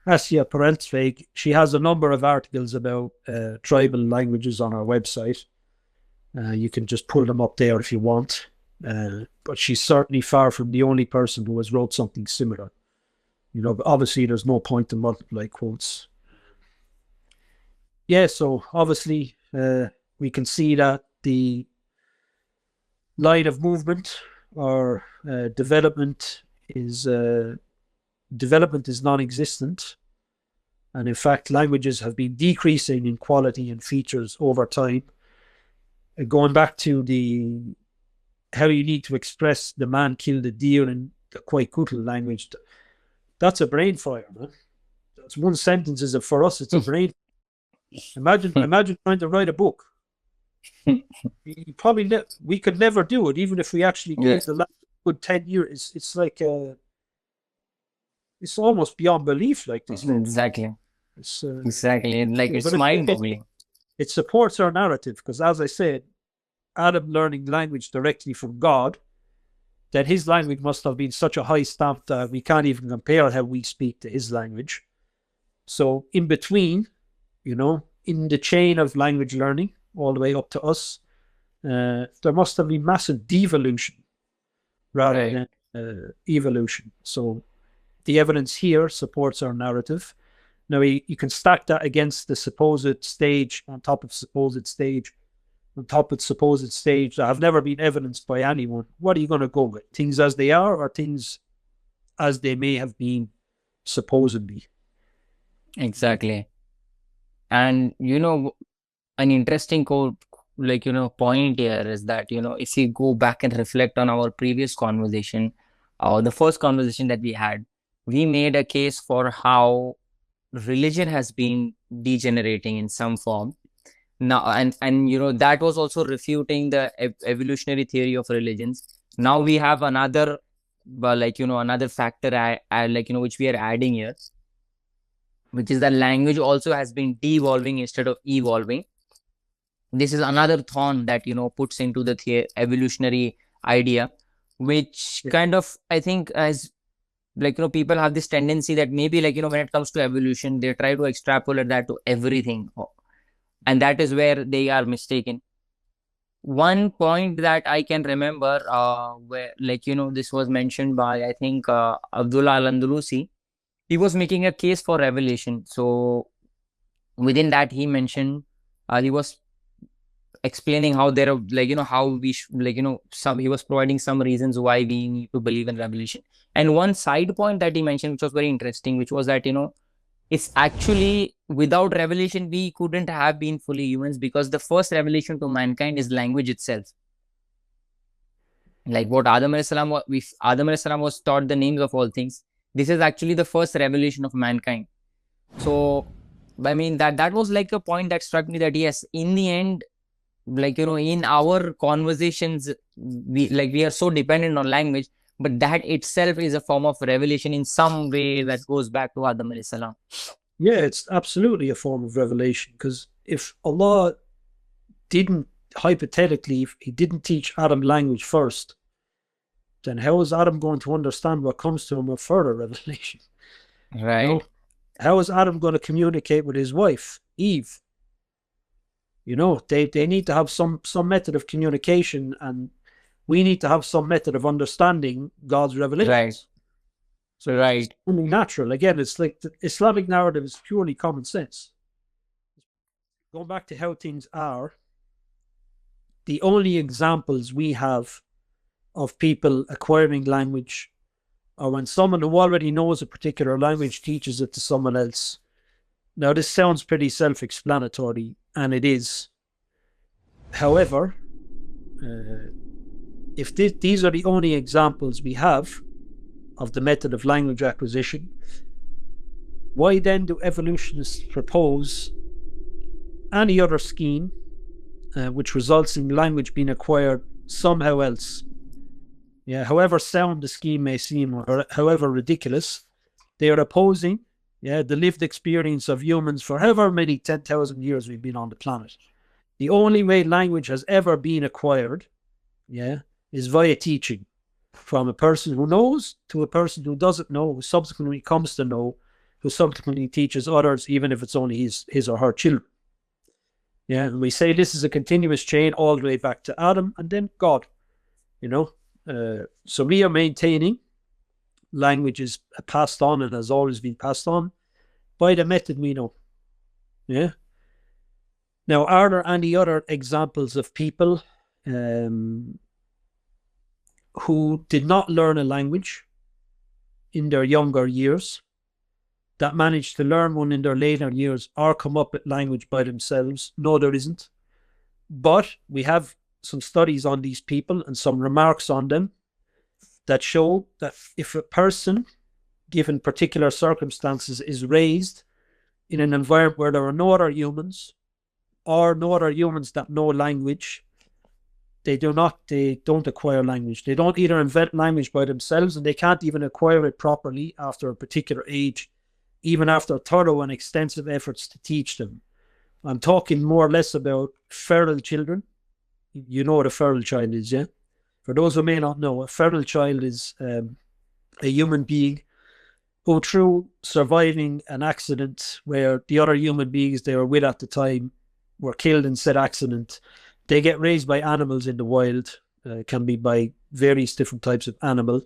Parentsvig, she has a number of articles about tribal languages on her website. You can just pull them up there if you want. But she's certainly far from the only person who has wrote something similar. You know, but obviously there's no point to multiply quotes. Yeah, so obviously we can see that the line of movement or development is non-existent, and in fact languages have been decreasing in quality and features over time. Going back to the how you need to express the man killed a deer in the Quaykutl language, that's a brain fire, man. That's one sentence. For us, it's a brain. Imagine trying to write a book. You probably we could never do it, even if we actually gave the language a good 10 years. It's like it's almost beyond belief. Like this. Exactly. Exactly. Like it's mind-boggling. It supports our narrative because, as I said, Adam learning language directly from God, that his language must have been such a high stamp that we can't even compare how we speak to his language. So in between, you know, in the chain of language learning all the way up to us, there must have been massive devolution rather than evolution. So the evidence here supports our narrative. Now you can stack that against the supposed stage on top of supposed stage on top of supposed stage that have never been evidenced by anyone. What are you going to go with? Things as they are or things as they may have been supposedly? Exactly. And, you know, an interesting point here is that, if you go back and reflect on our previous conversation, the first conversation that we had, we made a case for how religion has been degenerating in some form. Now, and that was also refuting the evolutionary theory of religions. Now we have another, another factor, which we are adding here, which is that language also has been de-evolving instead of evolving. This is another thorn that, puts into the evolutionary idea, which kind of, I think, as people have this tendency that maybe when it comes to evolution, they try to extrapolate that to everything. And that is where they are mistaken. One point that I can remember, where this was mentioned by, I think, Abdullah Al-Andalusi. He was making a case for revelation. So within that, he mentioned, he was explaining how there are, how we he was providing some reasons why we need to believe in revelation. And one side point that he mentioned, which was very interesting, which was that, it's actually without revelation, we couldn't have been fully humans, because the first revelation to mankind is language itself. Like what Adam alayhi salam was taught the names of all things. This is actually the first revelation of mankind. So, I mean, that was like a point that struck me, that yes, in the end, in our conversations, we are so dependent on language, but that itself is a form of revelation in some way that goes back to Adam alayhi salam. Yeah, it's absolutely a form of revelation, because if Allah didn't, hypothetically, if he didn't teach Adam language first, then how is Adam going to understand what comes to him with further revelation? Right. You know? How is Adam going to communicate with his wife, Eve? They need to have some method of communication, and we need to have some method of understanding God's revelation. Right. So right. It's only natural. Again, it's like the Islamic narrative is purely common sense. Going back to how things are, the only examples we have of people acquiring language are when someone who already knows a particular language teaches it to someone else. Now, this sounds pretty self-explanatory, and it is. However, if these are the only examples we have of the method of language acquisition, why then do evolutionists propose any other scheme which results in language being acquired somehow else? Yeah, however sound the scheme may seem, or however ridiculous, they are opposing the lived experience of humans for however many 10,000 years we've been on the planet. The only way language has ever been acquired, is via teaching, from a person who knows to a person who doesn't know, who subsequently comes to know, who subsequently teaches others, even if it's only his or her children. Yeah, and we say this is a continuous chain all the way back to Adam and then God, So we are maintaining language is passed on and has always been passed on by the method we know. Yeah. Now, are there any other examples of people who did not learn a language in their younger years that managed to learn one in their later years or come up with language by themselves? No, there isn't. But we have some studies on these people and some remarks on them that show that if a person, given particular circumstances, is raised in an environment where there are no other humans or no other humans that know language, they don't acquire language. They don't either invent language by themselves, and they can't even acquire it properly after a particular age, even after thorough and extensive efforts to teach them. I'm talking more or less about feral children. You know what a feral child is, yeah? For those who may not know, a feral child is a human being who, through surviving an accident where the other human beings they were with at the time were killed in said accident, they get raised by animals in the wild. Can be by various different types of animal.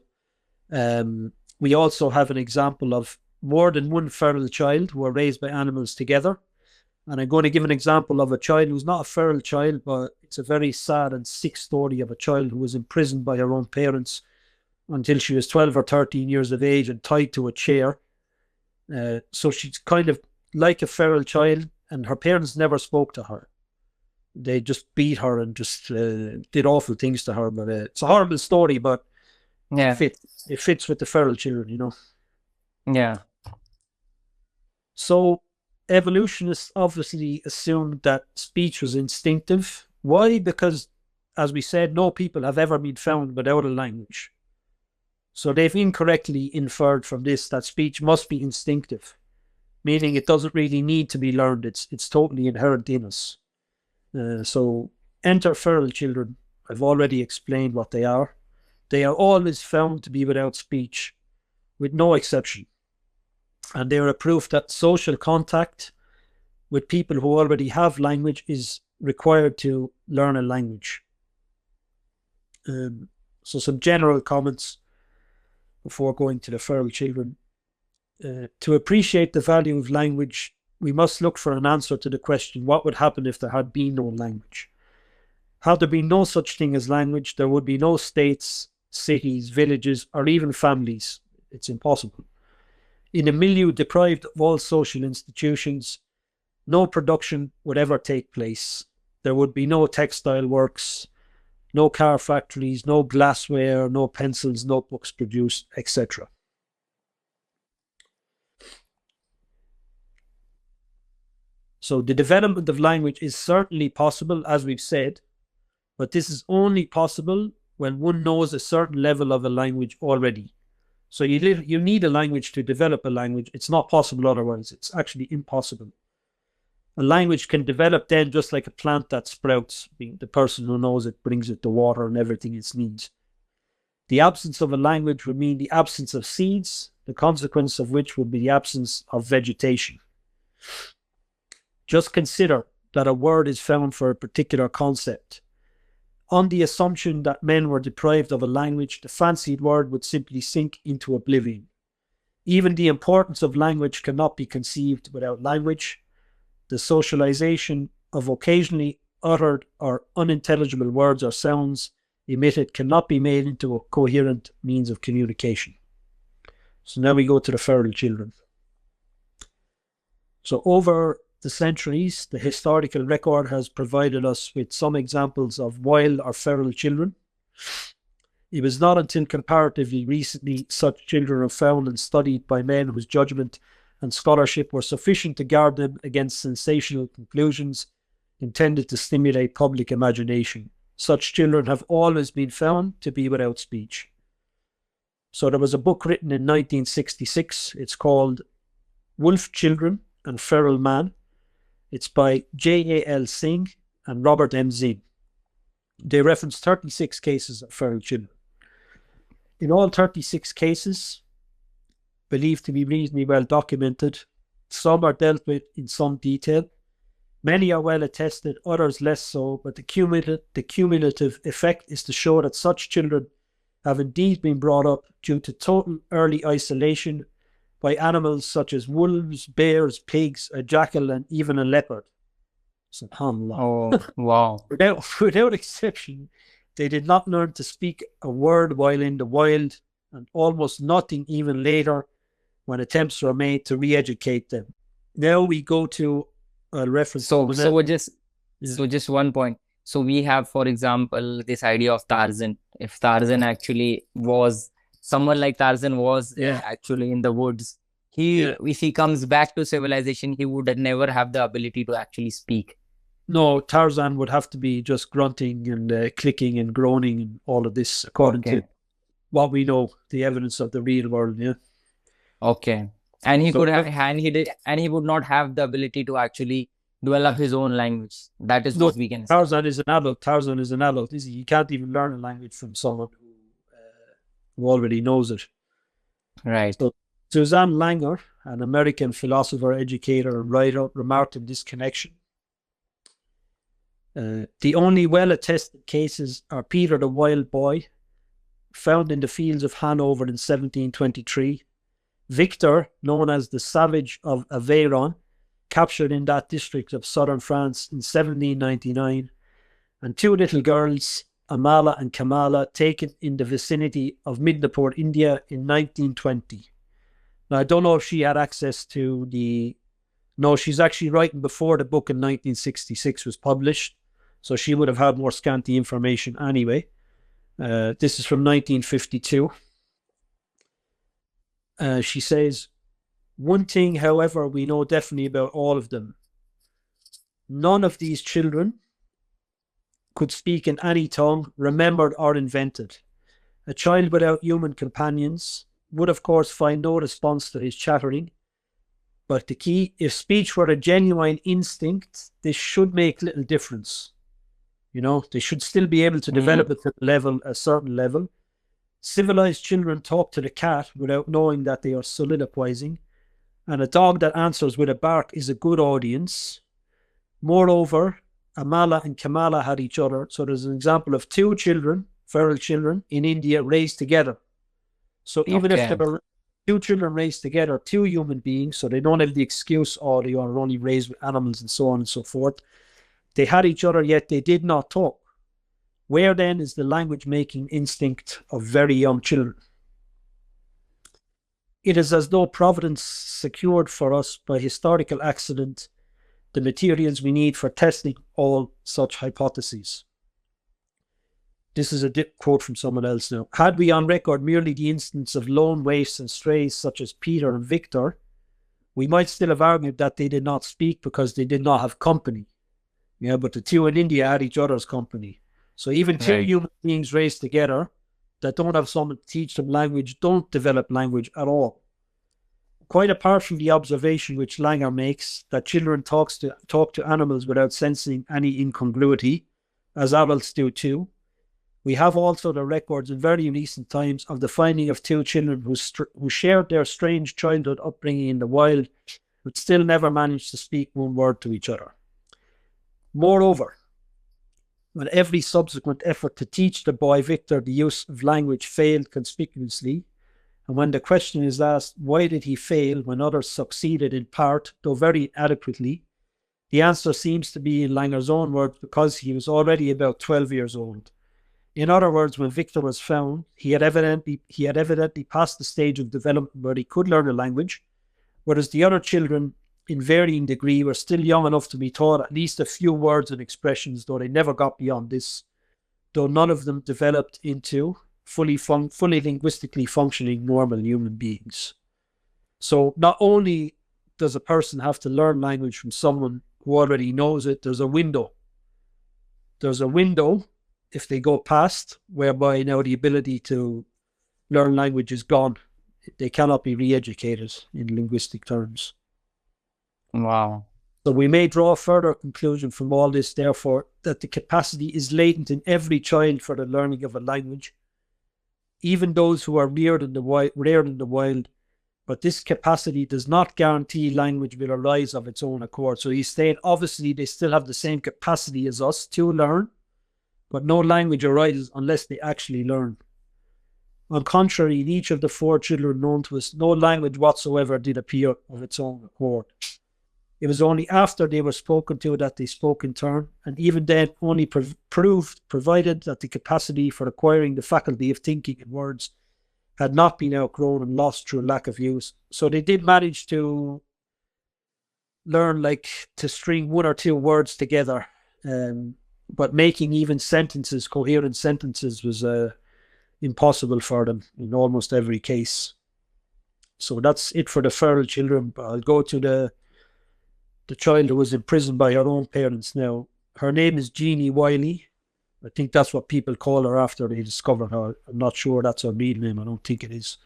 We also have an example of more than one feral child who are raised by animals together. And I'm going to give an example of a child who's not a feral child, but it's a very sad and sick story of a child who was imprisoned by her own parents until she was 12 or 13 years of age and tied to a chair. So she's kind of like a feral child, and her parents never spoke to her. They just beat her and just did awful things to her. But it's a horrible story, but it fits with the feral children, Yeah. So evolutionists obviously assumed that speech was instinctive. Why? Because, as we said, no people have ever been found without a language. So they've incorrectly inferred from this that speech must be instinctive, meaning it doesn't really need to be learned. It's totally inherent in us. So enter feral children. I've already explained what they are. They are always found to be without speech, with no exception. And they are a proof that social contact with people who already have language is required to learn a language. So some general comments before going to the feral children. To appreciate the value of language, we must look for an answer to the question, what would happen if there had been no language? Had there been no such thing as language, there would be no states, cities, villages, or even families. It's impossible. In a milieu deprived of all social institutions, no production would ever take place. There would be no textile works, no car factories, no glassware, no pencils, notebooks produced, etc. So the development of language is certainly possible, as we've said, but this is only possible when one knows a certain level of a language already. So you need a language to develop a language. It's not possible otherwise. It's actually impossible. A language can develop then just like a plant that sprouts. The person who knows it brings it the water and everything it needs. The absence of a language would mean the absence of seeds, the consequence of which would be the absence of vegetation. Just consider that a word is found for a particular concept. On the assumption that men were deprived of a language, the fancied word would simply sink into oblivion. Even the importance of language cannot be conceived without language. The socialization of occasionally uttered or unintelligible words or sounds emitted cannot be made into a coherent means of communication. So now we go to the feral children. So over the centuries, the historical record has provided us with some examples of wild or feral children. It was not until comparatively recently such children are found and studied by men whose judgment and scholarship were sufficient to guard them against sensational conclusions intended to stimulate public imagination. Such children have always been found to be without speech. So there was a book written in 1966. It's called Wolf Children and Feral Man. It's by J.A.L. Singh and Robert M. Zinn. They reference 36 cases of feral children. In all 36 cases, believed to be reasonably well documented, some are dealt with in some detail. Many are well attested, others less so, but the cumulative effect is to show that such children have indeed been brought up due to total early isolation by animals such as wolves, bears, pigs, a jackal, and even a leopard. SubhanAllah. Oh, wow. Without exception, they did not learn to speak a word while in the wild, and almost nothing even later when attempts were made to re-educate them. Now we go to a reference. So just one point. So we have, for example, this idea of Tarzan. If Tarzan actually was, someone like Tarzan was actually in the woods, if he comes back to civilization, he would never have the ability to actually speak. No, Tarzan would have to be just grunting and clicking and groaning and all of this, according to what we know, the evidence of the real world. Yeah. Okay. And he could have, and he would not have the ability to actually develop his own language. That is what we can say. Tarzan is an adult. Tarzan is an adult. He can't even learn a language from someone who already knows it. Right. So Suzanne Langer, an American philosopher, educator, and writer, remarked in this connection. The only well-attested cases are Peter the Wild Boy, found in the fields of Hanover in 1723, Victor, known as the Savage of Aveyron, captured in that district of southern France in 1799, and two little girls, Amala and Kamala, taken in the vicinity of Midnapore, India in 1920. Now, I don't know if she had access to the... No, she's actually writing before the book in 1966 was published, so she would have had more scanty information anyway. This is from 1952. She says, one thing, however, we know definitely about all of them. None of these children could speak in any tongue, remembered or invented. A child without human companions would, of course, find no response to his chattering. But the key, if speech were a genuine instinct, this should make little difference. You know, they should still be able to develop it to a certain level. Civilized children talk to the cat without knowing that they are soliloquizing. And a dog that answers with a bark is a good audience. Moreover, Amala and Kamala had each other. So there's an example of two children, feral children, in India raised together. So even if there were two children raised together, two human beings, so they don't have the excuse, oh, they are only raised with animals and so on and so forth. They had each other, yet they did not talk. Where then is the language-making instinct of very young children? It is as though Providence secured for us by historical accident the materials we need for testing all such hypotheses. This is a quote from someone else now. Had we on record merely the instance of lone waifs and strays such as Peter and Victor, we might still have argued that they did not speak because they did not have company. Yeah, but the two in India had each other's company. So even two human beings raised together that don't have someone to teach them language don't develop language at all. Quite apart from the observation which Langer makes that children talk to animals without sensing any incongruity, as adults do too, we have also the records in very recent times of the finding of two children who shared their strange childhood upbringing in the wild, but still never managed to speak one word to each other. Moreover, when every subsequent effort to teach the boy Victor the use of language failed conspicuously, and when the question is asked, why did he fail when others succeeded in part, though very adequately, the answer seems to be in Langer's own words, because he was already about 12 years old. In other words, when Victor was found, he had evidently passed the stage of development where he could learn a language, whereas the other children, in varying degree, were still young enough to be taught at least a few words and expressions, though they never got beyond this, though none of them developed into fully linguistically functioning normal human beings. So not only does a person have to learn language from someone who already knows it, there's a window. There's a window if they go past, whereby now the ability to learn language is gone. They cannot be re-educated in linguistic terms. Wow. So we may draw a further conclusion from all this, therefore, that the capacity is latent in every child for the learning of a language, even those who are reared in the wild, but this capacity does not guarantee language will arise of its own accord. So he's saying, obviously, they still have the same capacity as us to learn, but no language arises unless they actually learn. On the contrary, in each of the 4 children known to us, no language whatsoever did appear of its own accord. It was only after they were spoken to that they spoke in turn, and even then only provided that the capacity for acquiring the faculty of thinking in words had not been outgrown and lost through lack of use. So they did manage to learn, like, to string 1 or 2 words together, but making even sentences, coherent sentences, was impossible for them in almost every case. So that's it for the feral children. But I'll go to the child who was imprisoned by her own parents now. Her name is Jeannie Wiley. I think that's what people call her after they discovered her. I'm not sure that's her real name. I don't think it is.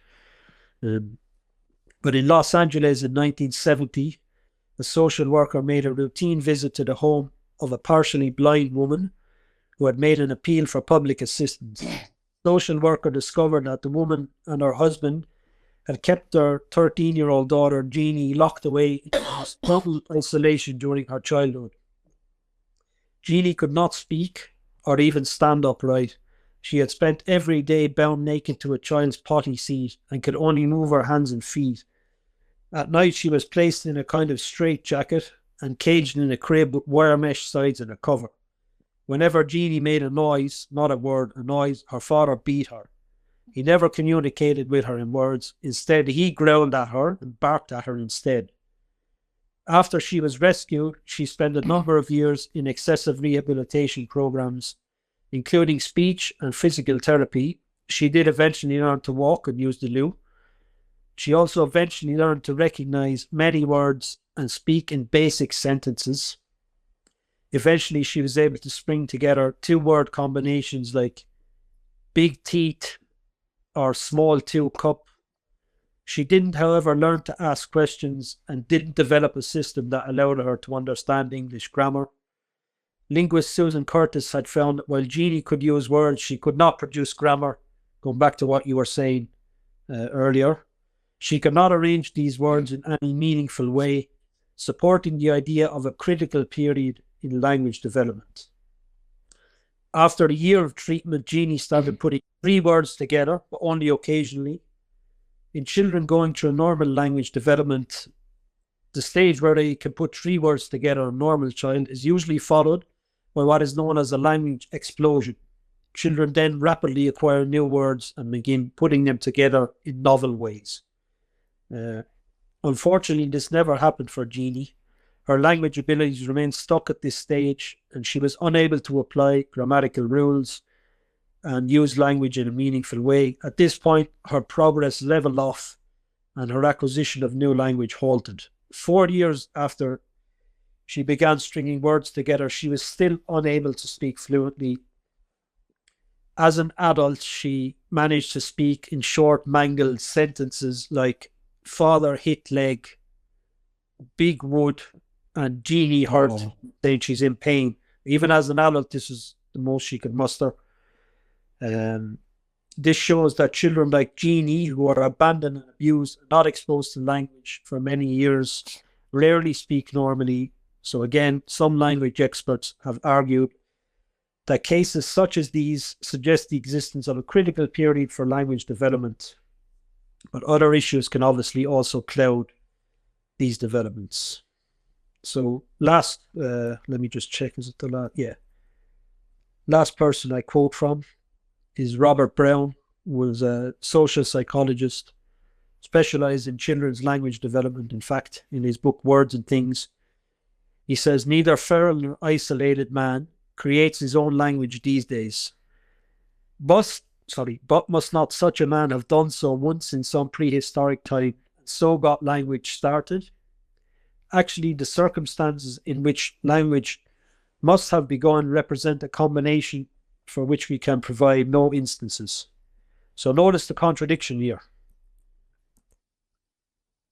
But in Los Angeles in 1970, a social worker made a routine visit to the home of a partially blind woman who had made an appeal for public assistance. The social worker discovered that the woman and her husband had kept their 13-year-old daughter, Jeannie, locked away in total isolation during her childhood. Jeannie could not speak or even stand upright. She had spent every day bound naked to a child's potty seat and could only move her hands and feet. At night, she was placed in a kind of straitjacket and caged in a crib with wire mesh sides and a cover. Whenever Jeannie made a noise, not a word, a noise, her father beat her. He never communicated with her in words. Instead, he growled at her and barked at her instead. After she was rescued, she spent a number of years in excessive rehabilitation programs, including speech and physical therapy. She did eventually learn to walk and use the loo. She also eventually learned to recognize many words and speak in basic sentences. Eventually, she was able to string together 2-word combinations like big teeth or small 2 cup. She didn't, however, learn to ask questions and didn't develop a system that allowed her to understand English grammar. Linguist Susan Curtis had found that while Jeannie could use words, she could not produce grammar, going back to what you were saying earlier. She could not arrange these words in any meaningful way, supporting the idea of a critical period in language development. After a year of treatment, Jeannie started putting 3 words together, but only occasionally. In children going through normal language development, the stage where they can put 3 words together, a normal child, is usually followed by what is known as a language explosion. Children then rapidly acquire new words and begin putting them together in novel ways. Unfortunately, this never happened for Jeannie. Her language abilities remained stuck at this stage, and she was unable to apply grammatical rules and use language in a meaningful way. At this point, her progress leveled off and her acquisition of new language halted. 4 years after she began stringing words together, she was still unable to speak fluently. As an adult, she managed to speak in short, mangled sentences like father hit leg, big wood, and Jeannie hurt, saying she's in pain. Even as an adult, this is the most she could muster. This shows that children like Jeannie, who are abandoned and abused, not exposed to language for many years, rarely speak normally. So again, some language experts have argued that cases such as these suggest the existence of a critical period for language development. But other issues can obviously also cloud these developments. So let me just check, is it the last? Yeah. Last person I quote from is Robert Brown, who was a social psychologist, specialized in children's language development. In fact, in his book, Words and Things, he says, neither feral nor isolated man creates his own language these days, but but must not such a man have done so once in some prehistoric time, and so got language started? Actually, the circumstances in which language must have begun represent a combination for which we can provide no instances. So notice the contradiction here.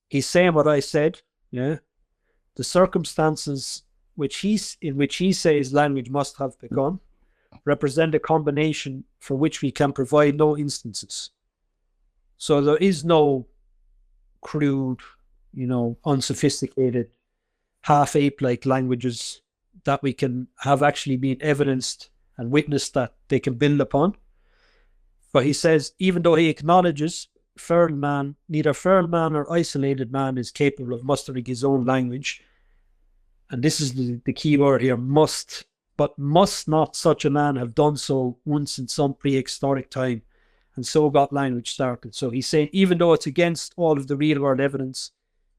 He's saying what I said, yeah. The circumstances in which he says language must have begun represent a combination for which we can provide no instances. So there is no crude, unsophisticated, half-ape-like languages that we can have actually been evidenced and witnessed that they can build upon. But he says, even though he acknowledges neither feral man or isolated man is capable of mustering his own language, and this is the key word here, must not such a man have done so once in some prehistoric time, and so got language started. So he's saying, even though it's against all of the real world evidence,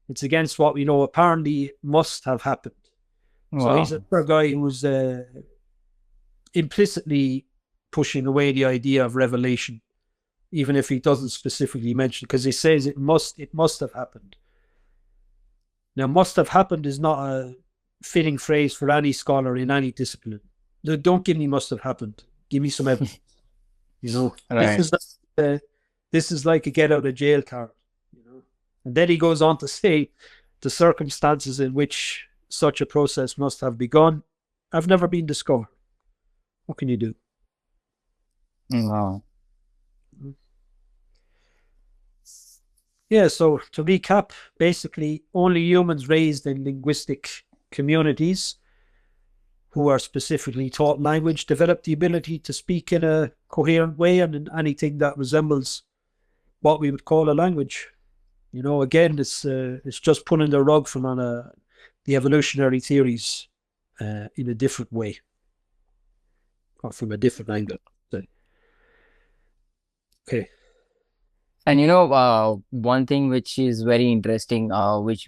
it's against what we know apparently must have happened. Wow. So he's a guy who's implicitly pushing away the idea of revelation, even if he doesn't specifically mention, because he says it must have happened. Now, must have happened is not a fitting phrase for any scholar in any discipline. Don't give me must have happened. Give me some evidence. Right. This is like a get out of jail card. And then he goes on to say the circumstances in which such a process must have begun have never been discovered. What can you do? Wow. Yeah, so to recap, basically only humans raised in linguistic communities who are specifically taught language develop the ability to speak in a coherent way and in anything that resembles what we would call a language. Again, it's just pulling the rug from on the evolutionary theories in a different way, or from a different angle. Okay. And one thing which is very interesting, which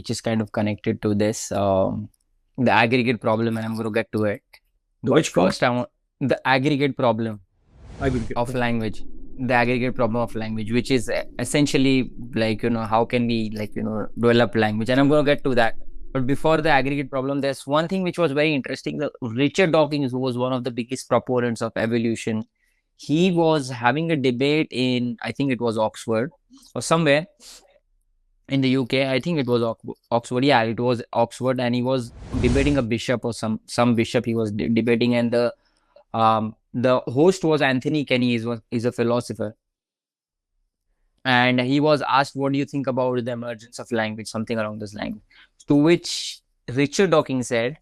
is kind of connected to this, the aggregate problem, and I'm going to get to it. Which first, the aggregate problem of language. The aggregate problem of language, which is essentially how can we develop language, and I'm going to get to that. But before the aggregate problem, there's one thing which was very interesting. Richard Dawkins, who was one of the biggest proponents of evolution, he was having a debate in, I think it was Oxford or somewhere in the UK. I think it was Oxford. Yeah, it was Oxford, and he was debating a bishop or some bishop he was debating, and the host was Anthony Kenny. He's a philosopher, and he was asked, what do you think about the emergence of language, something along this line, to which Richard Dawkins said,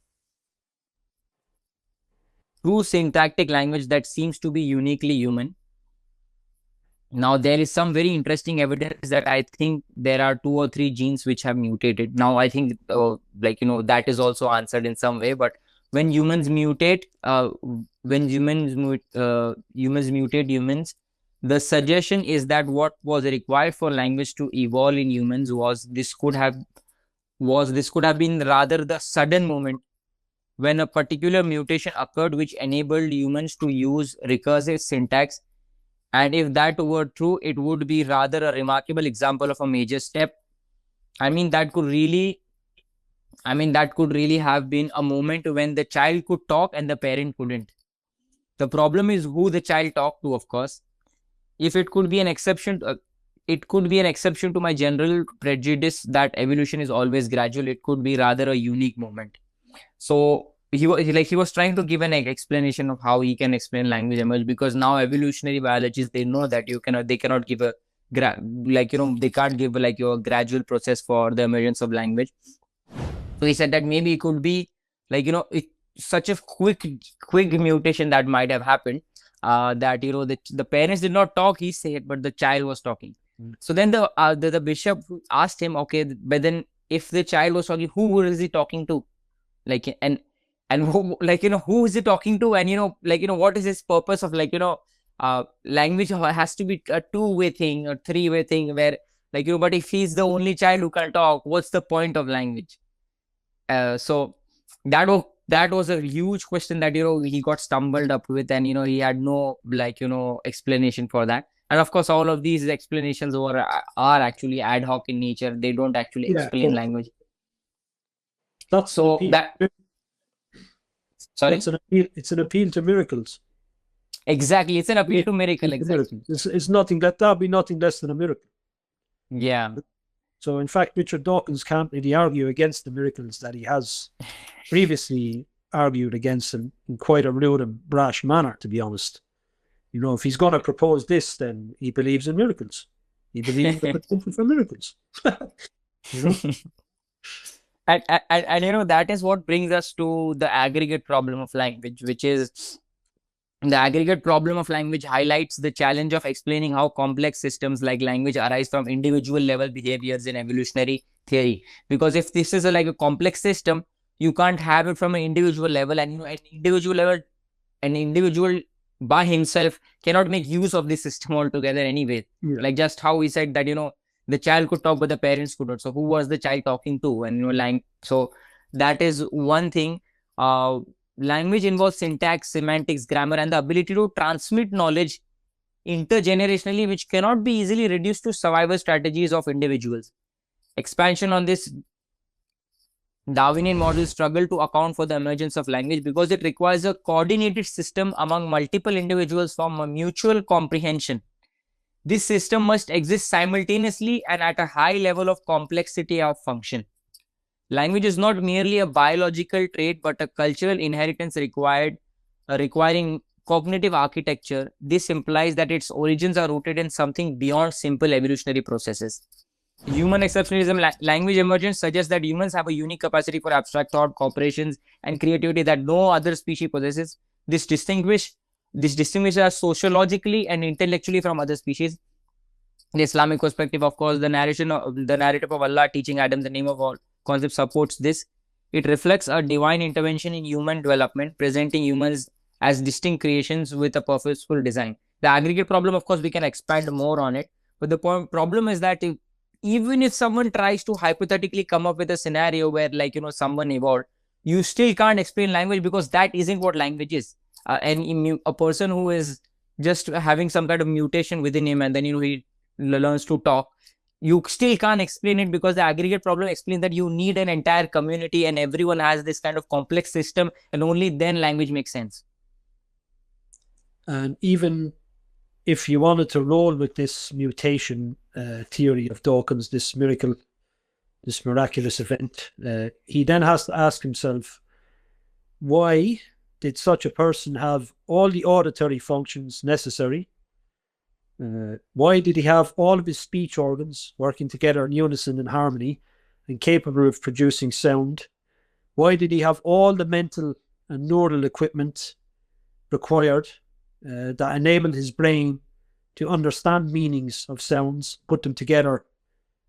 true syntactic language that seems to be uniquely human. Now, there is some very interesting evidence that I think there are 2 or 3 genes which have mutated. Now, I think that is also answered in some way, but when humans mutate, the suggestion is that what was required for language to evolve in humans was this could have been rather the sudden moment when a particular mutation occurred which enabled humans to use recursive syntax. And if that were true, it would be rather a remarkable example of a major step. That could really have been a moment when the child could talk and the parent couldn't. The problem is who the child talked to, of course. If it could be an exception, to my general prejudice that evolution is always gradual. It could be rather a unique moment. So he was trying to give an explanation of how he can explain language emerge, because now evolutionary biologists, they know that they cannot give they can't give a gradual process for the emergence of language. So he said that maybe it could be such a quick mutation that might have happened that the parents did not talk, he said, but the child was talking. So then the bishop asked him, okay, but then if the child was talking, who is he talking to? And who is he talking to? And what is his purpose of language has to be a 2-way thing or 3-way thing where but if he's the only child who can talk, what's the point of language? So that that was a huge question that, he got stumbled up with, and, he had no, explanation for that. And of course, all of these explanations are actually ad hoc in nature. They don't actually Yeah, explain but language. that's an So appeal. that, sorry? That's an appeal. It's an appeal to miracles. Exactly. It's an appeal to miracle. Exactly. It's nothing that'd be nothing less than a miracle. Yeah. So in fact, Richard Dawkins can't really argue against the miracles that he has previously argued against in quite a rude and brash manner, to be honest. If he's going to propose this, then he believes in miracles. He believes in the potential for miracles. And that is what brings us to the aggregate problem of language, which is the aggregate problem of language highlights the challenge of explaining how complex systems like language arise from individual level behaviors in evolutionary theory. Because if this is like a complex system, you can't have it from an individual level, and an individual by himself cannot make use of this system altogether anyway. Yeah. Like just how we said that, the child could talk, but the parents couldn't. So who was the child talking to? And so that is one thing. Language involves syntax, semantics, grammar, and the ability to transmit knowledge intergenerationally, which cannot be easily reduced to survival strategies of individuals. Expansion on this, Darwinian models struggle to account for the emergence of language because it requires a coordinated system among multiple individuals from a mutual comprehension. This system must exist simultaneously and at a high level of complexity of function. Language is not merely a biological trait, but a cultural inheritance requiring cognitive architecture. This implies that its origins are rooted in something beyond simple evolutionary processes. Human exceptionalism, language emergence suggests that humans have a unique capacity for abstract thought, cooperations, and creativity that no other species possesses. This distinguishes us sociologically and intellectually from other species. The Islamic perspective, of course, the narrative of Allah teaching Adam the name of all concept supports this. It reflects a divine intervention in human development, presenting humans as distinct creations with a purposeful design. The aggregate problem, of course, we can expand more on it. But the problem is that even if someone tries to hypothetically come up with a scenario where, someone evolved, you still can't explain language because that isn't what language is. And a person who is just having some kind of mutation within him, and then, he learns to talk, you still can't explain it because the aggregate problem explains that you need an entire community and everyone has this kind of complex system, and only then language makes sense. And even if you wanted to roll with this mutation theory of Dawkins, this miraculous event, he then has to ask himself, why did such a person have all the auditory functions necessary? Why did he have all of his speech organs working together in unison and harmony and capable of producing sound? Why did he have all the mental and neural equipment required that enabled his brain to understand meanings of sounds, put them together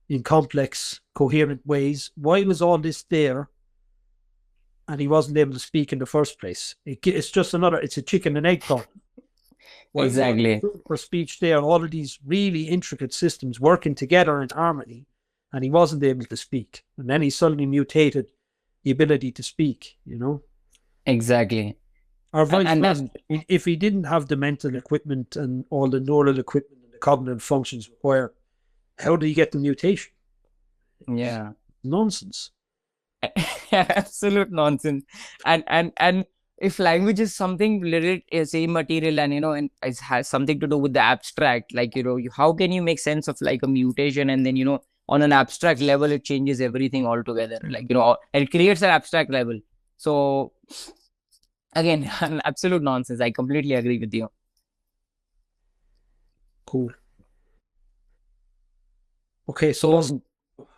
in complex, coherent ways? Why was all this there and he wasn't able to speak in the first place? It's a chicken and egg problem. Exactly. For speech there, all of these really intricate systems working together in harmony, and he wasn't able to speak. And then he suddenly mutated the ability to speak, Exactly. Or vice versa. If he didn't have the mental equipment and all the neural equipment and the cognitive functions required, how did he get the mutation? Yeah. Nonsense. Absolute nonsense. And if language is something related, same material, and and it has something to do with the abstract, how can you make sense of a mutation, and then on an abstract level it changes everything altogether, and it creates an abstract level. So again, an absolute nonsense. I completely agree with you. Cool. Okay, so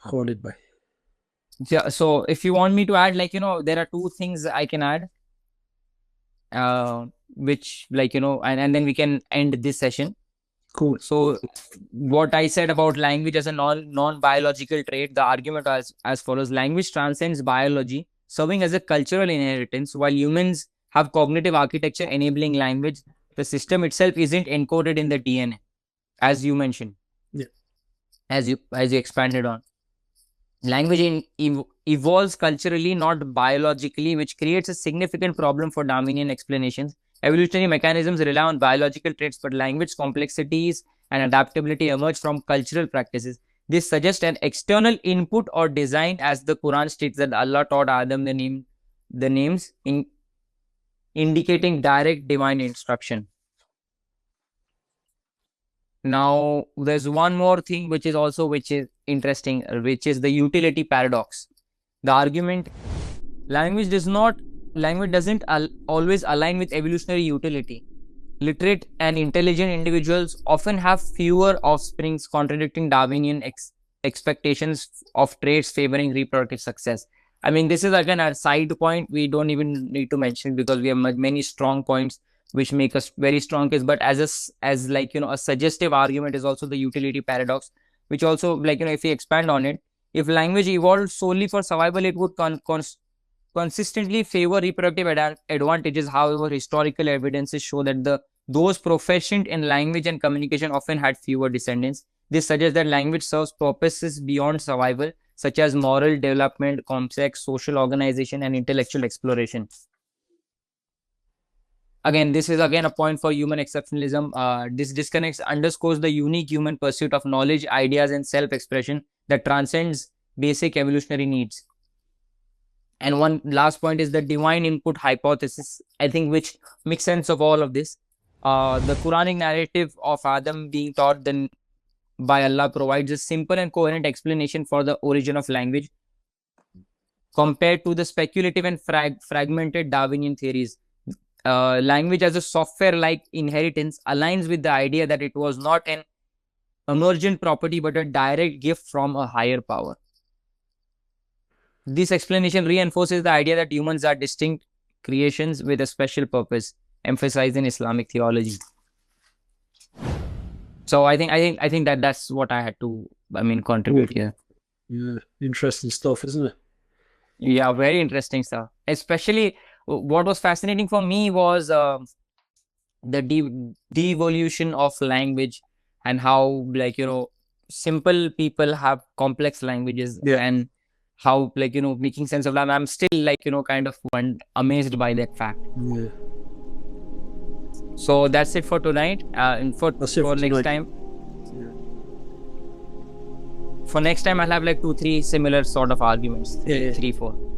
hold it by. Yeah, so if you want me to add, there are two things I can add, which and then we can end this session. Cool. So what I said about language as a non-biological trait, the argument as follows: language transcends biology, serving as a cultural inheritance. While humans have cognitive architecture enabling language, the system itself isn't encoded in the DNA, as you mentioned. Yeah. As you expanded on. Language evolves culturally, not biologically, which creates a significant problem for Darwinian explanations. Evolutionary mechanisms rely on biological traits, but language complexities and adaptability emerge from cultural practices. This suggests an external input or design, as the Quran states that Allah taught Adam the names, indicating direct divine instruction. Now, there's one more thing which is interesting, which is the utility paradox. The argument, language doesn't always align with evolutionary utility. Literate and intelligent individuals often have fewer offsprings, contradicting Darwinian expectations of traits favoring reproductive success. I mean, this is again a side point we don't even need to mention, because we have many strong points which make us very strong case. But as a suggestive argument is also the utility paradox, which also, if we expand on it, if language evolved solely for survival, it would consistently favor reproductive advantages. However, historical evidences show that those proficient in language and communication often had fewer descendants. This suggests that language serves purposes beyond survival, such as moral development, complex social organization, and intellectual exploration. Again, this is a point for human exceptionalism. This disconnect underscores the unique human pursuit of knowledge, ideas, and self-expression that transcends basic evolutionary needs. And one last point is the divine input hypothesis, I think, which makes sense of all of this. The Quranic narrative of Adam being taught by Allah provides a simple and coherent explanation for the origin of language, compared to the speculative and fragmented Darwinian theories. Language as a software-like inheritance aligns with the idea that it was not an emergent property but a direct gift from a higher power. This explanation reinforces the idea that humans are distinct creations with a special purpose, emphasized in Islamic theology. So I think that's what I had to contribute here. Yeah, interesting stuff, isn't it? Yeah, very interesting stuff. Especially what was fascinating for me was the devolution of language, and how simple people have complex languages, and how making sense of that. I'm still kind of amazed by that fact. Yeah. So that's it for tonight. And for next time. Yeah. For next time, I'll have 2-3 similar sort of arguments. Yeah. 3-4.